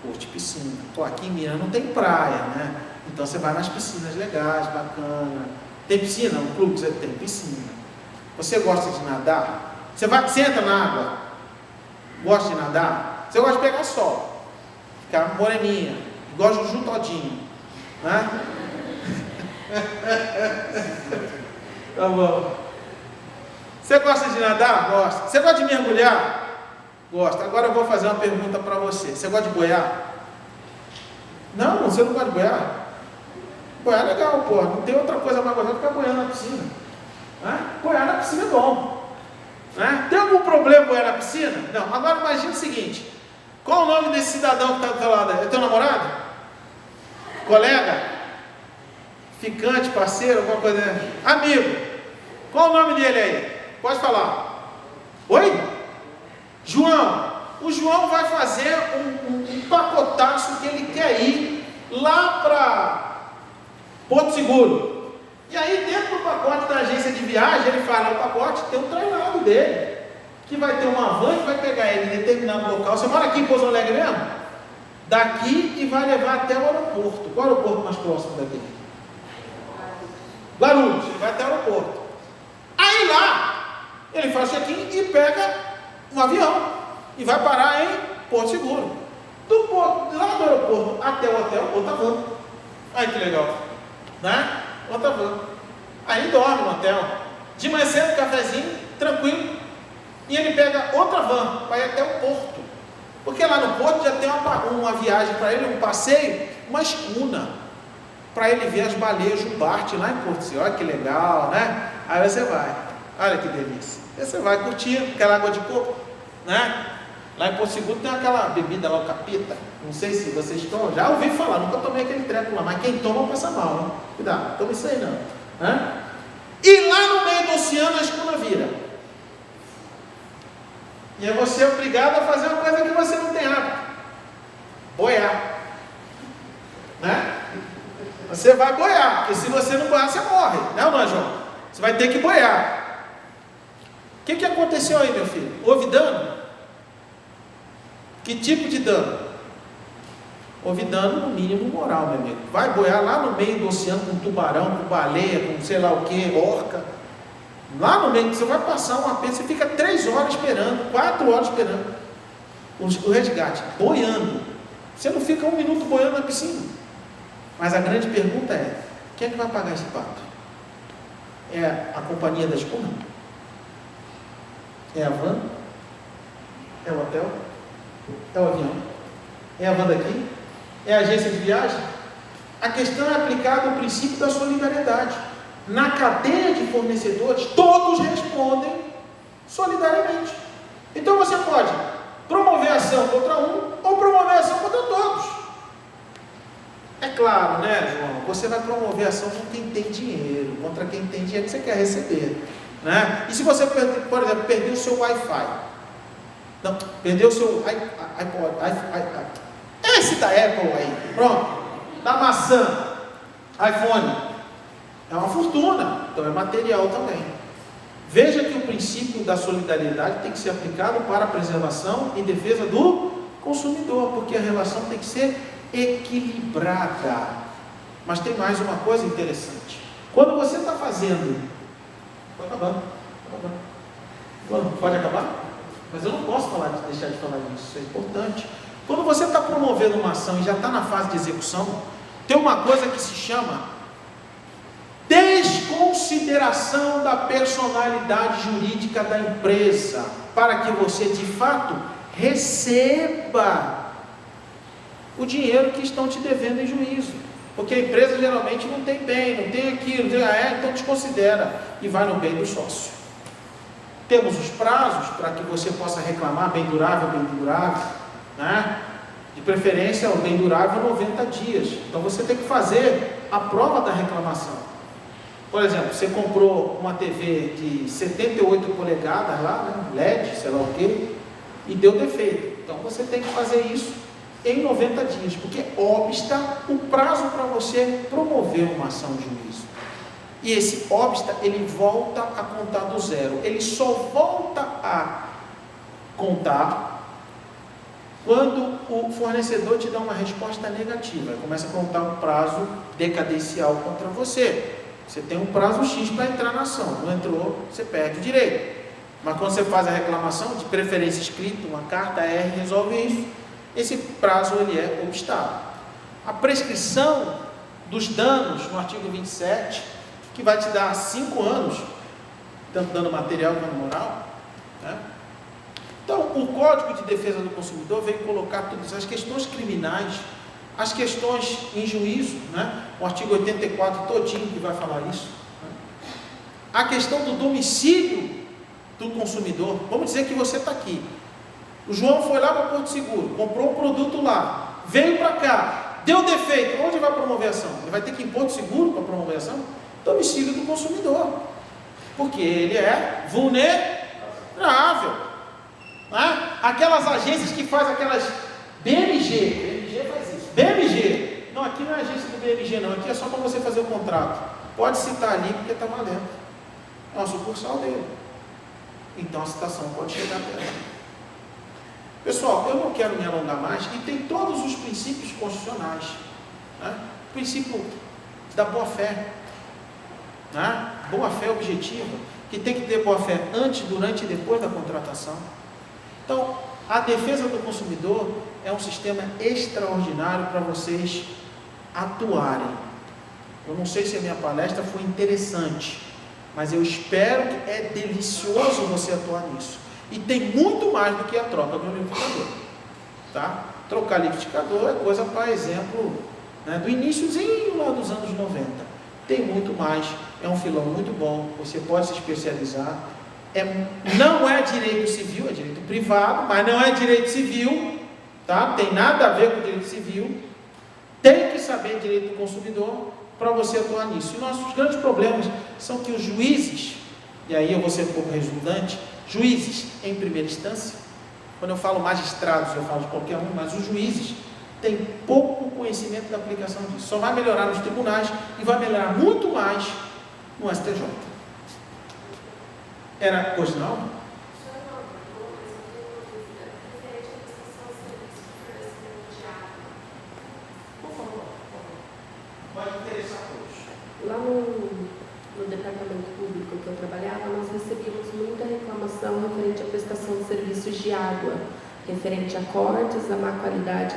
Curte piscina. Pô, aqui em Minas não tem praia, né? Então você vai nas piscinas legais, bacana. Tem piscina? O clube tem piscina. Você gosta de nadar? Você entra na água? Gosta de nadar? Você gosta de pegar sol? Ficar moreninha? Gosta de Juju todinho? Né? Tá bom. Você gosta de nadar? Gosta. Você gosta de mergulhar? Gosta. Agora eu vou fazer uma pergunta para você. Você gosta de boiar? Não, você não gosta de boiar? Boiar é legal, pô. Não tem outra coisa mais gostosa do que ficar boiando na piscina. Boiar na piscina é bom. Tem algum problema boiar na piscina? Não. Agora imagina o seguinte. Qual o nome desse cidadão que está do teu lado? É teu namorado? Colega? Ficante, parceiro, alguma coisa? Amigo? Qual o nome dele aí? Pode falar. Oi? João. O João vai fazer um pacotaço que ele quer ir lá para Porto Seguro. E aí dentro do pacote da agência de viagem, ele fala, no pacote tem um trainado dele, que vai ter uma van que vai pegar ele em determinado local. Você mora aqui em Pouso Alegre mesmo? Daqui e vai levar até o aeroporto. Qual é o aeroporto mais próximo daqui? Guarulhos. Ele vai até o aeroporto. Aí lá, ele faz check-in e pega um avião e vai parar em Porto Seguro. Lá do aeroporto até o hotel, outra van. Aí que legal, né? Outra van. Aí dorme no hotel. De manhã cedo, cafezinho, tranquilo. E ele pega outra van, vai até o porto. Porque lá no porto já tem uma viagem para ele, um passeio, uma escuna. Para ele ver as baleias jubarte lá em Porto Seguro. Olha que legal, né? Aí você vai. Olha que delícia. Aí você vai curtir aquela água de coco, né? Lá em Porto Seguro tem aquela bebida lá, o capeta. Não sei se vocês tomam. Já ouvi falar, nunca tomei aquele treco lá. Mas quem toma passa mal, né? Cuidado, toma isso aí não. E lá no meio do oceano a escuna vira. E é você obrigado a fazer uma coisa que você não tem hábito. Boiar. Né? Você vai boiar, porque se você não boiar, você morre. Não é, João? Você vai ter que boiar. O que aconteceu aí, meu filho? Houve dano? Que tipo de dano? Houve dano no mínimo moral, meu amigo. Vai boiar lá no meio do oceano com tubarão, com baleia, com sei lá o que, orca. Lá no meio, você vai passar uma pena, você fica 3 horas esperando, 4 horas esperando o resgate, boiando. Você não fica 1 minuto boiando na piscina. Mas a grande pergunta é, quem é que vai pagar esse pato? É a companhia da escuna? É a van? É o hotel? É o avião? É a van daqui? É a agência de viagem? A questão é aplicada o princípio da solidariedade. Na cadeia de fornecedores, todos respondem solidariamente. Então você pode promover ação contra um ou promover ação contra todos. É claro, né, João? Você vai promover ação com quem tem dinheiro, contra quem tem dinheiro que você quer receber, né? E se você, por exemplo, perdeu o seu Wi-Fi, não, perdeu o seu iPod, esse da Apple aí, pronto, da maçã, iPhone, é uma fortuna, então é material também. Veja que o princípio da solidariedade tem que ser aplicado para a preservação e defesa do consumidor, porque a relação tem que ser equilibrada. Mas tem mais uma coisa interessante. Quando você está fazendo... Pode acabar? Mas eu não posso deixar de falar disso, isso é importante. Quando você está promovendo uma ação e já está na fase de execução, tem uma coisa que se chama desconsideração da personalidade jurídica da empresa, para que você de fato receba o dinheiro que estão te devendo em juízo, porque a empresa geralmente não tem bem, não tem aquilo, então desconsidera e vai no bem do sócio. Temos os prazos para que você possa reclamar, bem durável, né? De preferência o bem durável 90 dias, então você tem que fazer a prova da reclamação. Por exemplo, você comprou uma TV de 78 polegadas lá, né? LED, sei lá o que, e deu defeito, então você tem que fazer isso em 90 dias, porque obsta o prazo para você promover uma ação de juízo. E esse obsta, ele volta a contar do zero. Ele só volta a contar quando o fornecedor te dá uma resposta negativa. Ele começa a contar um prazo decadencial contra você. Você tem um prazo X para entrar na ação. Não entrou, você perde o direito. Mas quando você faz a reclamação, de preferência escrita, uma carta R resolve isso. Esse prazo ele é obstado. A prescrição dos danos no artigo 27, que vai te dar 5 anos, tanto dano material quanto moral, né? Então, o Código de Defesa do Consumidor vem colocar todas as questões criminais, as questões em juízo, né? O artigo 84 todinho que vai falar isso, né? A questão do domicílio do consumidor. Vamos dizer que você está aqui, o João foi lá para Porto Seguro, comprou um produto lá, veio para cá, deu defeito, onde vai promover a ação? Ele vai ter que ir em Porto Seguro para promover a ação? Domicílio do consumidor, porque ele é vulnerável, né? Aquelas agências que fazem aquelas BMG faz isso, BMG, não, aqui não é agência do BMG não, aqui é só para você fazer o contrato, pode citar ali porque está valendo, é uma sucursal dele, então a citação pode chegar até lá. Pessoal, eu não quero me alongar mais, e tem todos os princípios constitucionais, né? O princípio da boa-fé, né? Boa-fé objetiva, que tem que ter boa-fé antes, durante e depois da contratação. Então, a defesa do consumidor é um sistema extraordinário para vocês atuarem. Eu não sei se a minha palestra foi interessante, mas eu espero que é delicioso você atuar nisso. E tem muito mais do que a troca do liquidificador, tá? Trocar liquidificador é coisa, para exemplo, né, do iníciozinho lá dos anos 90. Tem muito mais, é um filão muito bom, você pode se especializar. Não é direito civil, é direito privado, mas não é direito civil, tá? Tem nada a ver com direito civil. Tem que saber direito do consumidor para você atuar nisso. E nossos grandes problemas são que os juízes, e aí eu vou ser um pouco redundante, juízes em primeira instância, quando eu falo magistrados, eu falo de qualquer um, mas os juízes têm pouco conhecimento da aplicação disso. Só vai melhorar nos tribunais e vai melhorar muito mais no STJ. Era hoje não? Por favor. Pode interessar a todos. Lá no departamento público que eu trabalhava, nós recebíamos muita reclamação referente à prestação de serviços de água, referente a cortes, a má qualidade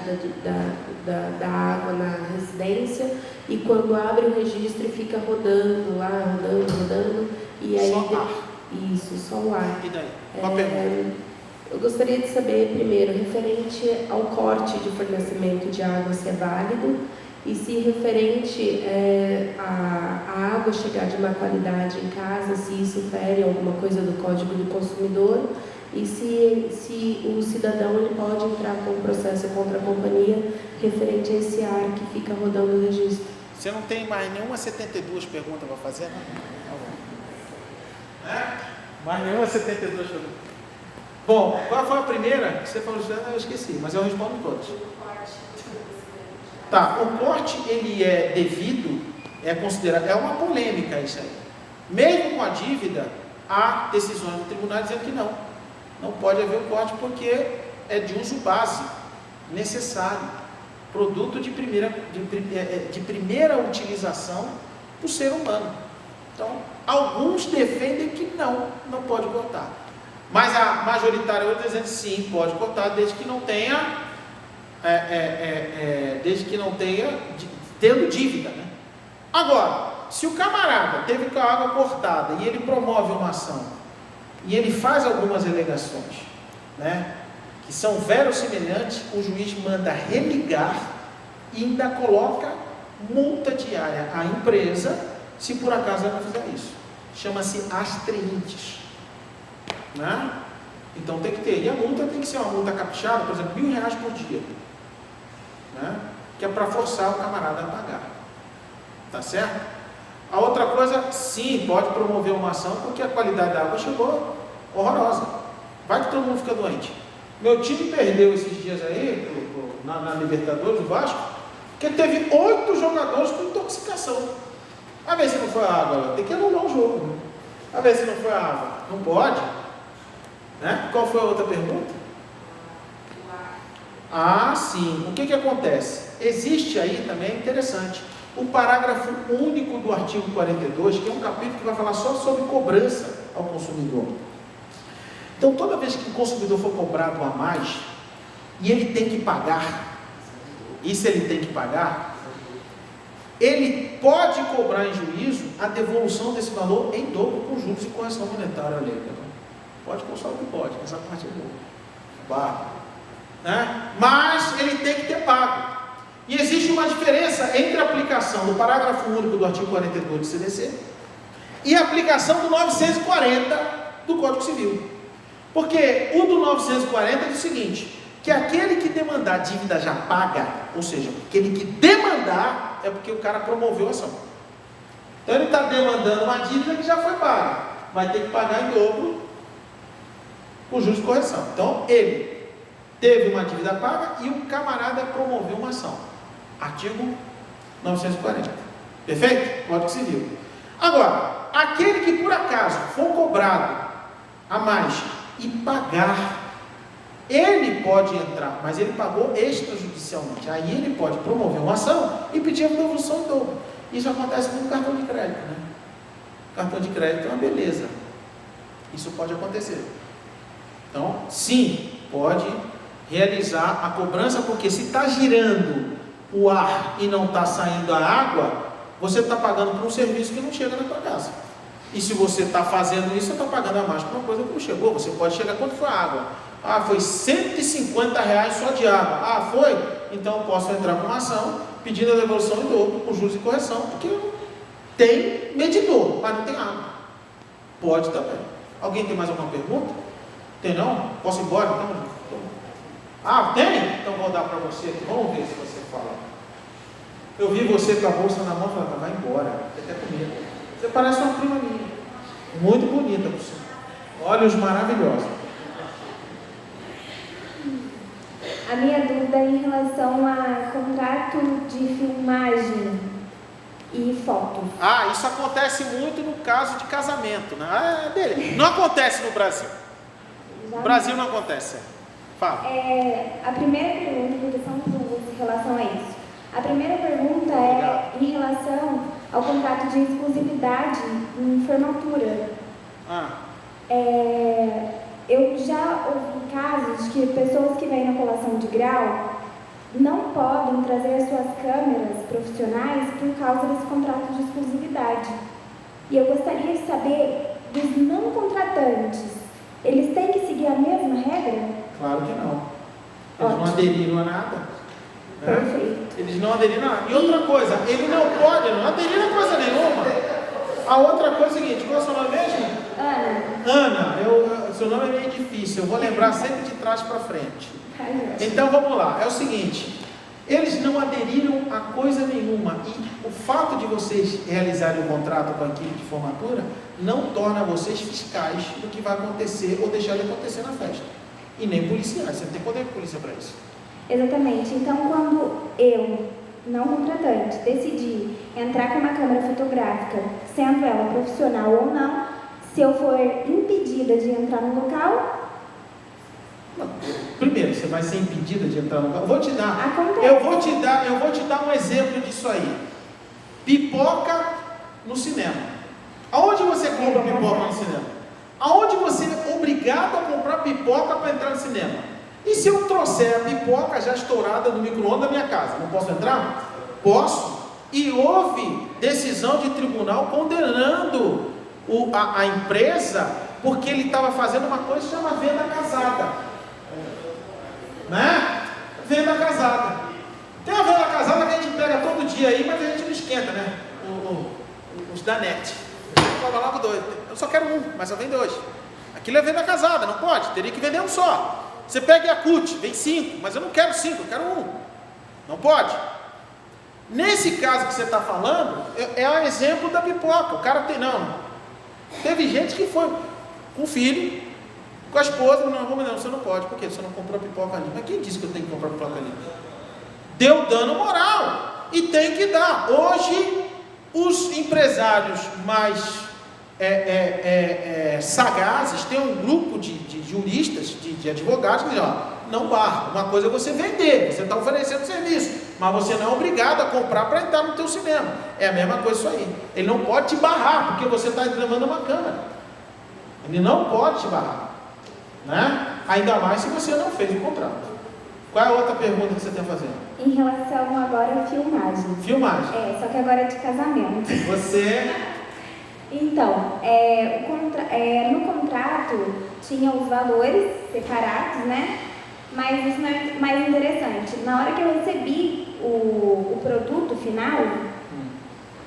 da água na residência, e quando abre o registro e fica rodando lá, rodando, e aí... Só ar. Isso, só o ar. E daí? Uma pergunta. Eu gostaria de saber, primeiro, referente ao corte de fornecimento de água, se é válido, e se referente a água chegar de má qualidade em casa, se isso fere alguma coisa do Código do Consumidor, e se o cidadão ele pode entrar com um processo contra a companhia referente a esse ar que fica rodando o registro. Você não tem mais nenhuma 72 perguntas para fazer, não? Mais nenhuma 72 perguntas. Bom, qual foi a primeira? Você falou, eu esqueci, mas eu respondo todas. Tá, o corte ele é devido, é considerado, é uma polêmica isso aí. Mesmo com a dívida, há decisões do tribunal dizendo que não pode haver o corte porque é de uso básico, necessário, produto de primeira utilização do ser humano. Então, alguns defendem que não pode cortar, mas a majoritária hoje dizendo sim, pode cortar, desde que não tenha tendo dívida, né? Agora, se o camarada teve com a água cortada e ele promove uma ação e ele faz algumas alegações, né, que são verossimilhantes, o juiz manda religar e ainda coloca multa diária à empresa se por acaso ela fizer isso. Chama-se astreintes, né? Então tem que ter, e a multa tem que ser uma multa caprichada, por exemplo, R$1.000 por dia, né? Que é para forçar o camarada a pagar, tá certo? A outra coisa, sim, pode promover uma ação, porque a qualidade da água chegou horrorosa, vai que todo mundo fica doente. Meu time perdeu esses dias aí, na Libertadores, o Vasco, porque teve 8 jogadores com intoxicação. A ver se não foi a água, tem que anular o jogo, né? A ver se não foi a água, não pode, né? Qual foi a outra pergunta? Ah, sim, o que acontece? Existe aí também, interessante, o parágrafo único do artigo 42, que é um capítulo que vai falar só sobre cobrança ao consumidor. Então, toda vez que o consumidor for cobrado a mais, e ele tem que pagar, isso ele tem que pagar, ele pode cobrar em juízo a devolução desse valor em dobro com juros e correção monetária. Pode constar o que pode, essa parte é boa. barro, né? Mas ele tem que ter pago. E existe uma diferença entre a aplicação do parágrafo único do artigo 42 do CDC e a aplicação do 940 do Código Civil. Porque o do 940 diz o seguinte, que aquele que demandar dívida já paga, ou seja, aquele que demandar é porque o cara promoveu a ação. Então ele está demandando uma dívida que já foi paga, vai ter que pagar em dobro o juros de correção. Então ele teve uma dívida paga e o camarada promoveu uma ação. Artigo 940. Perfeito? Código Civil. Agora, aquele que por acaso for cobrado a mais e pagar, ele pode entrar, mas ele pagou extrajudicialmente. Aí ele pode promover uma ação e pedir a devolução em dobro. Isso acontece com o cartão de crédito, né? Cartão de crédito é uma beleza. Isso pode acontecer. Então, sim, pode realizar a cobrança, porque se está girando o ar e não está saindo a água, você está pagando por um serviço que não chega na tua casa. E se você está fazendo isso, você está pagando a mais por uma coisa que não chegou. Você pode chegar quanto foi a água. Ah, foi R$150 só de água. Ah, foi? Então eu posso entrar com uma ação pedindo a devolução em dobro, com juros e correção, porque tem medidor, mas não tem água. Pode também. Alguém tem mais alguma pergunta? Tem não? Posso ir embora? Então... Ah, tem? Então vou dar para você aqui. Vamos ver se você fala. Eu vi você com a bolsa na mão e falei, vai embora, até comigo. Você parece uma prima minha. Muito bonita, por você. Olhos maravilhosos. A minha dúvida é em relação a contrato de filmagem e fotos. Ah, isso acontece muito no caso de casamento, né? Ah, dele. Não acontece no Brasil. No Brasil não acontece. Fala. A primeira pergunta, são duas em relação a isso. A primeira pergunta é em relação ao contrato de exclusividade em formatura. Eu já ouvi casos de que pessoas que vêm na colação de grau não podem trazer as suas câmeras profissionais por causa desse contrato de exclusividade. E eu gostaria de saber dos não contratantes, eles têm que seguir a mesma regra? Claro que não. Eles não aderiram a nada. Né? Perfeito. Eles não aderiram a nada. E outra coisa, ele não pode, não aderir a coisa nenhuma. A outra coisa é o seguinte, qual é o seu nome mesmo? Ana, seu nome é meio difícil, eu vou lembrar sempre de trás para frente. Então vamos lá, é o seguinte, eles não aderiram a coisa nenhuma e o fato de vocês realizarem o contrato com a equipe de formatura não torna vocês fiscais do que vai acontecer ou deixar de acontecer na festa. E nem policiais, você não tem poder de polícia para isso. Exatamente, então quando eu, não contratante, decidi entrar com uma câmera fotográfica, sendo ela profissional ou não, se eu for impedida de entrar no local... Não, primeiro, você vai ser impedida de entrar no local. Eu vou te dar um exemplo disso aí. Pipoca no cinema. Aonde você compra pipoca no cinema? Aonde você é obrigado a comprar pipoca para entrar no cinema? E se eu trouxer a pipoca já estourada no micro-ondas da minha casa, não posso entrar? Posso. E houve decisão de tribunal condenando a empresa porque ele estava fazendo uma coisa que chama venda casada. Né? Venda casada. Tem a venda casada que a gente pega todo dia aí, mas a gente não esquenta, né? Os da net. Fala logo dois. Eu só quero um, mas só vende hoje. Aquilo é venda casada, não pode, teria que vender um só. Você pega Yakult, vem 5, mas eu não quero 5, eu quero 1. Não pode. Nesse caso que você está falando, é o exemplo da pipoca. O cara tem, não. Teve gente que foi com o filho, com a esposa, não, você não pode, porque você não comprou pipoca ali. Mas quem disse que eu tenho que comprar pipoca ali? Deu dano moral e tem que dar. Hoje, os empresários mais sagazes, tem um grupo de juristas, de advogados que dizem, não barra, uma coisa é você vender, você está oferecendo serviço, mas você não é obrigado a comprar para entrar no teu cinema. É a mesma coisa isso aí. Ele não pode te barrar, porque você está levando uma câmera. Ele não pode te barrar, né? Ainda mais se você não fez o contrato. Qual é a outra pergunta que você tem a fazer? Em relação agora à filmagem. Filmagem. Só que agora é de casamento. Você... Então, no contrato tinha os valores separados, né? Mas isso não é mais interessante. Na hora que eu recebi o produto final,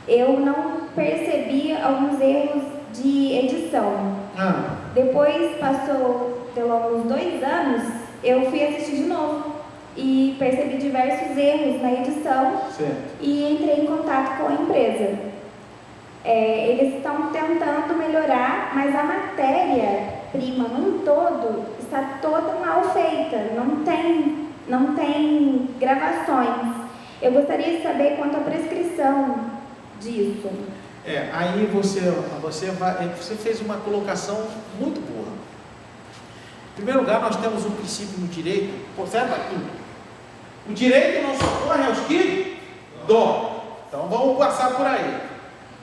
eu não percebi alguns erros de edição. Depois, passou pelo uns 2 anos, eu fui assistir de novo e percebi diversos erros na edição. Certo. E entrei em contato com a empresa. Eles estão tentando melhorar, mas a matéria-prima num todo está toda mal feita, não tem gravações. Eu gostaria de saber quanto à prescrição disso. Aí você fez uma colocação muito boa. Em primeiro lugar, nós temos um princípio no direito, certo? O direito não socorre aos que dão. Então vamos passar por aí.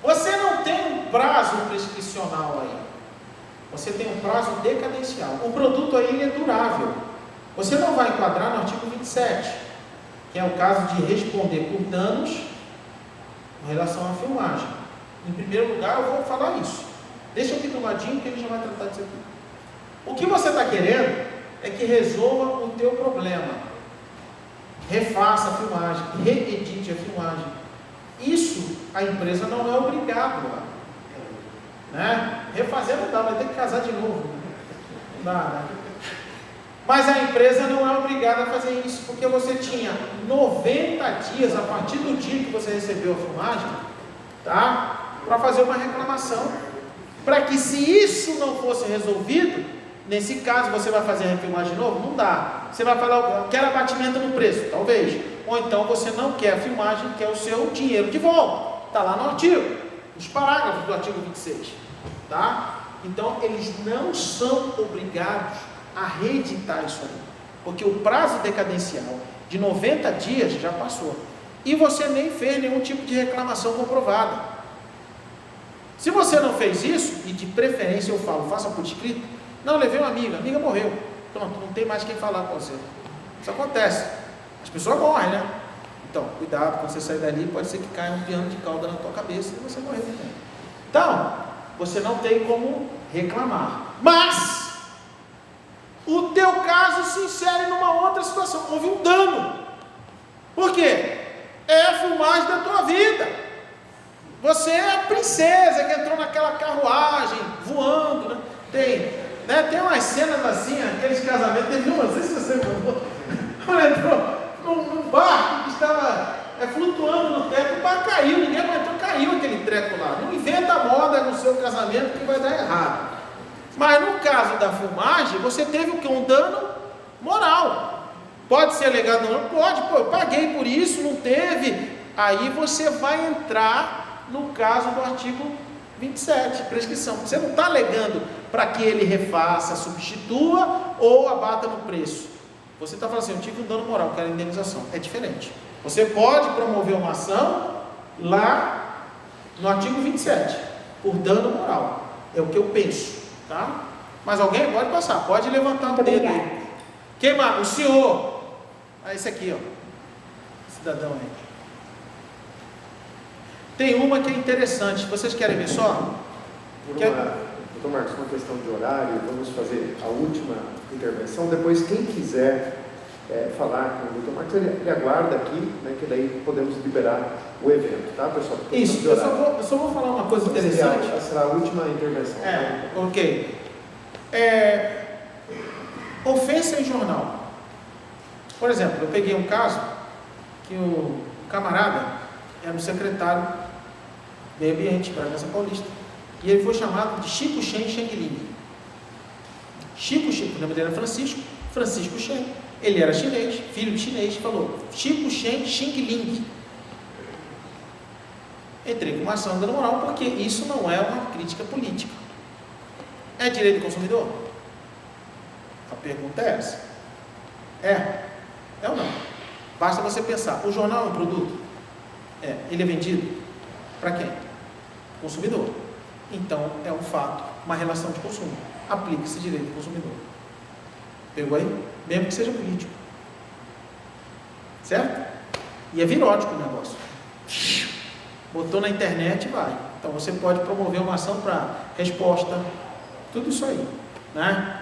Você não tem um prazo prescricional aí. Você tem um prazo decadencial. O produto aí ele é durável. Você não vai enquadrar no artigo 27, que é o caso de responder por danos em relação à filmagem. Em primeiro lugar, eu vou falar isso. Deixa aqui do ladinho que ele já vai tratar disso aqui. O que você está querendo é que resolva o teu problema. Refaça a filmagem, reedite a filmagem. Isso a empresa não é obrigada, né? Refazer não dá, vai ter que casar de novo. Não dá, né? Mas a empresa não é obrigada a fazer isso, porque você tinha 90 dias a partir do dia que você recebeu a filmagem, tá? Para fazer uma reclamação. Para que, se isso não fosse resolvido, nesse caso você vai fazer a refilmagem de novo? Não dá. Você vai falar, quero abatimento no preço, talvez. Ou então você não quer a filmagem, quer o seu dinheiro de volta. Está lá no artigo, nos parágrafos do artigo 26. Tá? Então, eles não são obrigados a reeditar isso aí. Porque o prazo decadencial de 90 dias já passou. E você nem fez nenhum tipo de reclamação comprovada. Se você não fez isso, e de preferência eu falo, faça por escrito. Não, levei uma amiga, a amiga morreu. Pronto, não tem mais quem falar com você. Isso acontece. As pessoas morrem, né? Então, cuidado, quando você sair dali, pode ser que caia um piano de cauda na tua cabeça e você morrer também. Então, você não tem como reclamar. Mas, o teu caso se insere numa outra situação. Houve um dano. Por quê? É a filmagem da tua vida. Você é a princesa que entrou naquela carruagem, voando, né? Tem umas cenas assim, aqueles casamentos, teve uma, não sei se você mandou, ela entrou num barco que estava flutuando no teto, o barco caiu, ninguém aguentou, caiu aquele treco lá. Não inventa moda no seu casamento que vai dar errado. Mas no caso da filmagem, você teve o que? Um dano moral. Pode ser alegado, não pode, eu paguei por isso, não teve. Aí você vai entrar no caso do artigo 27, prescrição. Você não está alegando para que ele refaça, substitua ou abata no preço. Você está falando assim, eu tive um dano moral, quero indenização. É diferente. Você pode promover uma ação lá no artigo 27, por dano moral. É o que eu penso, tá? Mas alguém pode passar, pode levantar o dedo aí. Quem mais? O senhor. Esse aqui, ó. Cidadão aí. Tem uma que é interessante. Vocês querem ver só? Doutor Marcos, uma questão de horário, vamos fazer a última intervenção. Depois, quem quiser falar com o doutor Marcos, ele aguarda aqui, né, que daí podemos liberar o evento, tá, pessoal? Isso, eu só vou falar uma coisa interessante. Será a última intervenção. Ok. Ofensa em jornal. Por exemplo, eu peguei um caso que o camarada era um secretário do meio ambiente, Bragança Paulista, e ele foi chamado de Chico Shen Xing Ling. Chico, o nome dele era Francisco Shen, ele era chinês, filho de chinês, falou Chico Shen Xing Ling. Entrei com uma ação de dano moral porque isso não é uma crítica política. É direito do consumidor? A pergunta é essa. É ou não? Basta você pensar, o jornal é um produto? Ele é vendido? Para quem? Consumidor. Então, é um fato, uma relação de consumo. Aplica-se direito do consumidor. Pegou aí? Mesmo que seja político. Certo? E é virótico o negócio. Botou na internet e vai. Então, você pode promover uma ação para resposta, tudo isso aí, né?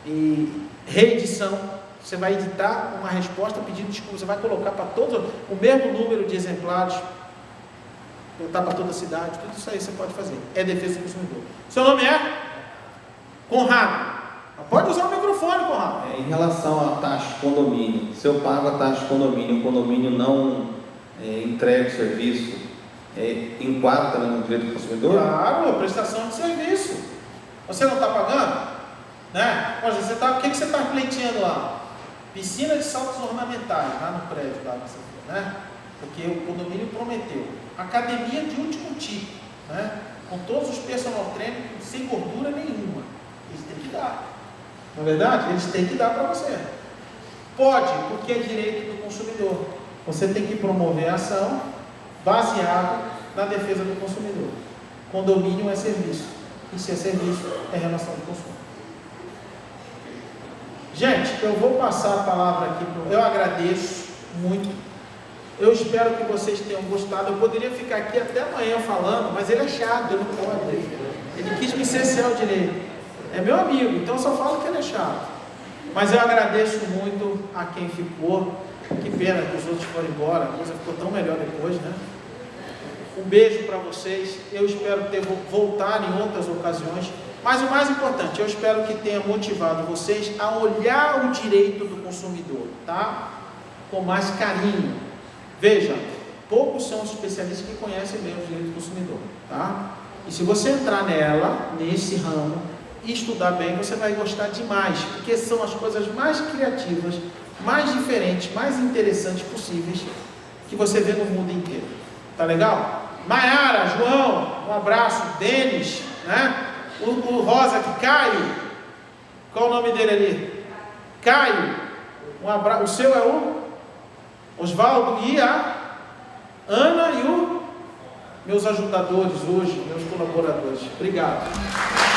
E reedição, Você vai editar uma resposta pedindo desculpa, você vai colocar para todos o mesmo número de exemplares, botar para toda a cidade, tudo isso aí você pode fazer. É defesa do consumidor. Seu nome é? Conrado. Pode usar o microfone, Conrado. Em relação à taxa de condomínio, se eu pago a taxa de condomínio, o condomínio não entrega o serviço, enquadra no direito do consumidor? Claro, prestação de serviço. Você não está pagando? Né? Olha, o que você está pleiteando lá? Piscina de saltos ornamentais, lá no prédio, lá, né? Porque o condomínio prometeu. Academia de último tipo, né? Com todos os personal trainers, sem gordura nenhuma. Eles têm que dar. Não é verdade? Eles têm que dar para você. Pode, porque é direito do consumidor. Você tem que promover a ação baseado na defesa do consumidor. Condomínio é serviço. E se é serviço, é relação de consumo. Gente, eu vou passar a palavra aqui. Eu agradeço muito. Eu espero que vocês tenham gostado. Eu poderia ficar aqui até amanhã falando, mas ele é chato, ele não pode. Ele quis me cercear o direito. É meu amigo, então eu só falo que ele é chato. Mas eu agradeço muito a quem ficou. Que pena que os outros foram embora. A coisa ficou tão melhor depois, né? Um beijo para vocês. Eu espero voltar em outras ocasiões. Mas o mais importante, eu espero que tenha motivado vocês a olhar o direito do consumidor, tá? Com mais carinho. Veja, poucos são os especialistas que conhecem bem o direito do consumidor, tá? E se você entrar nesse ramo, e estudar bem, você vai gostar demais, porque são as coisas mais criativas, mais diferentes, mais interessantes possíveis que você vê no mundo inteiro. Tá legal? Maiara, João, um abraço. Denis, né? O Rosa aqui, Caio. Qual o nome dele ali? Caio. Um abraço. O seu é o Osvaldo e a Ana e meus ajudadores hoje, meus colaboradores. Obrigado.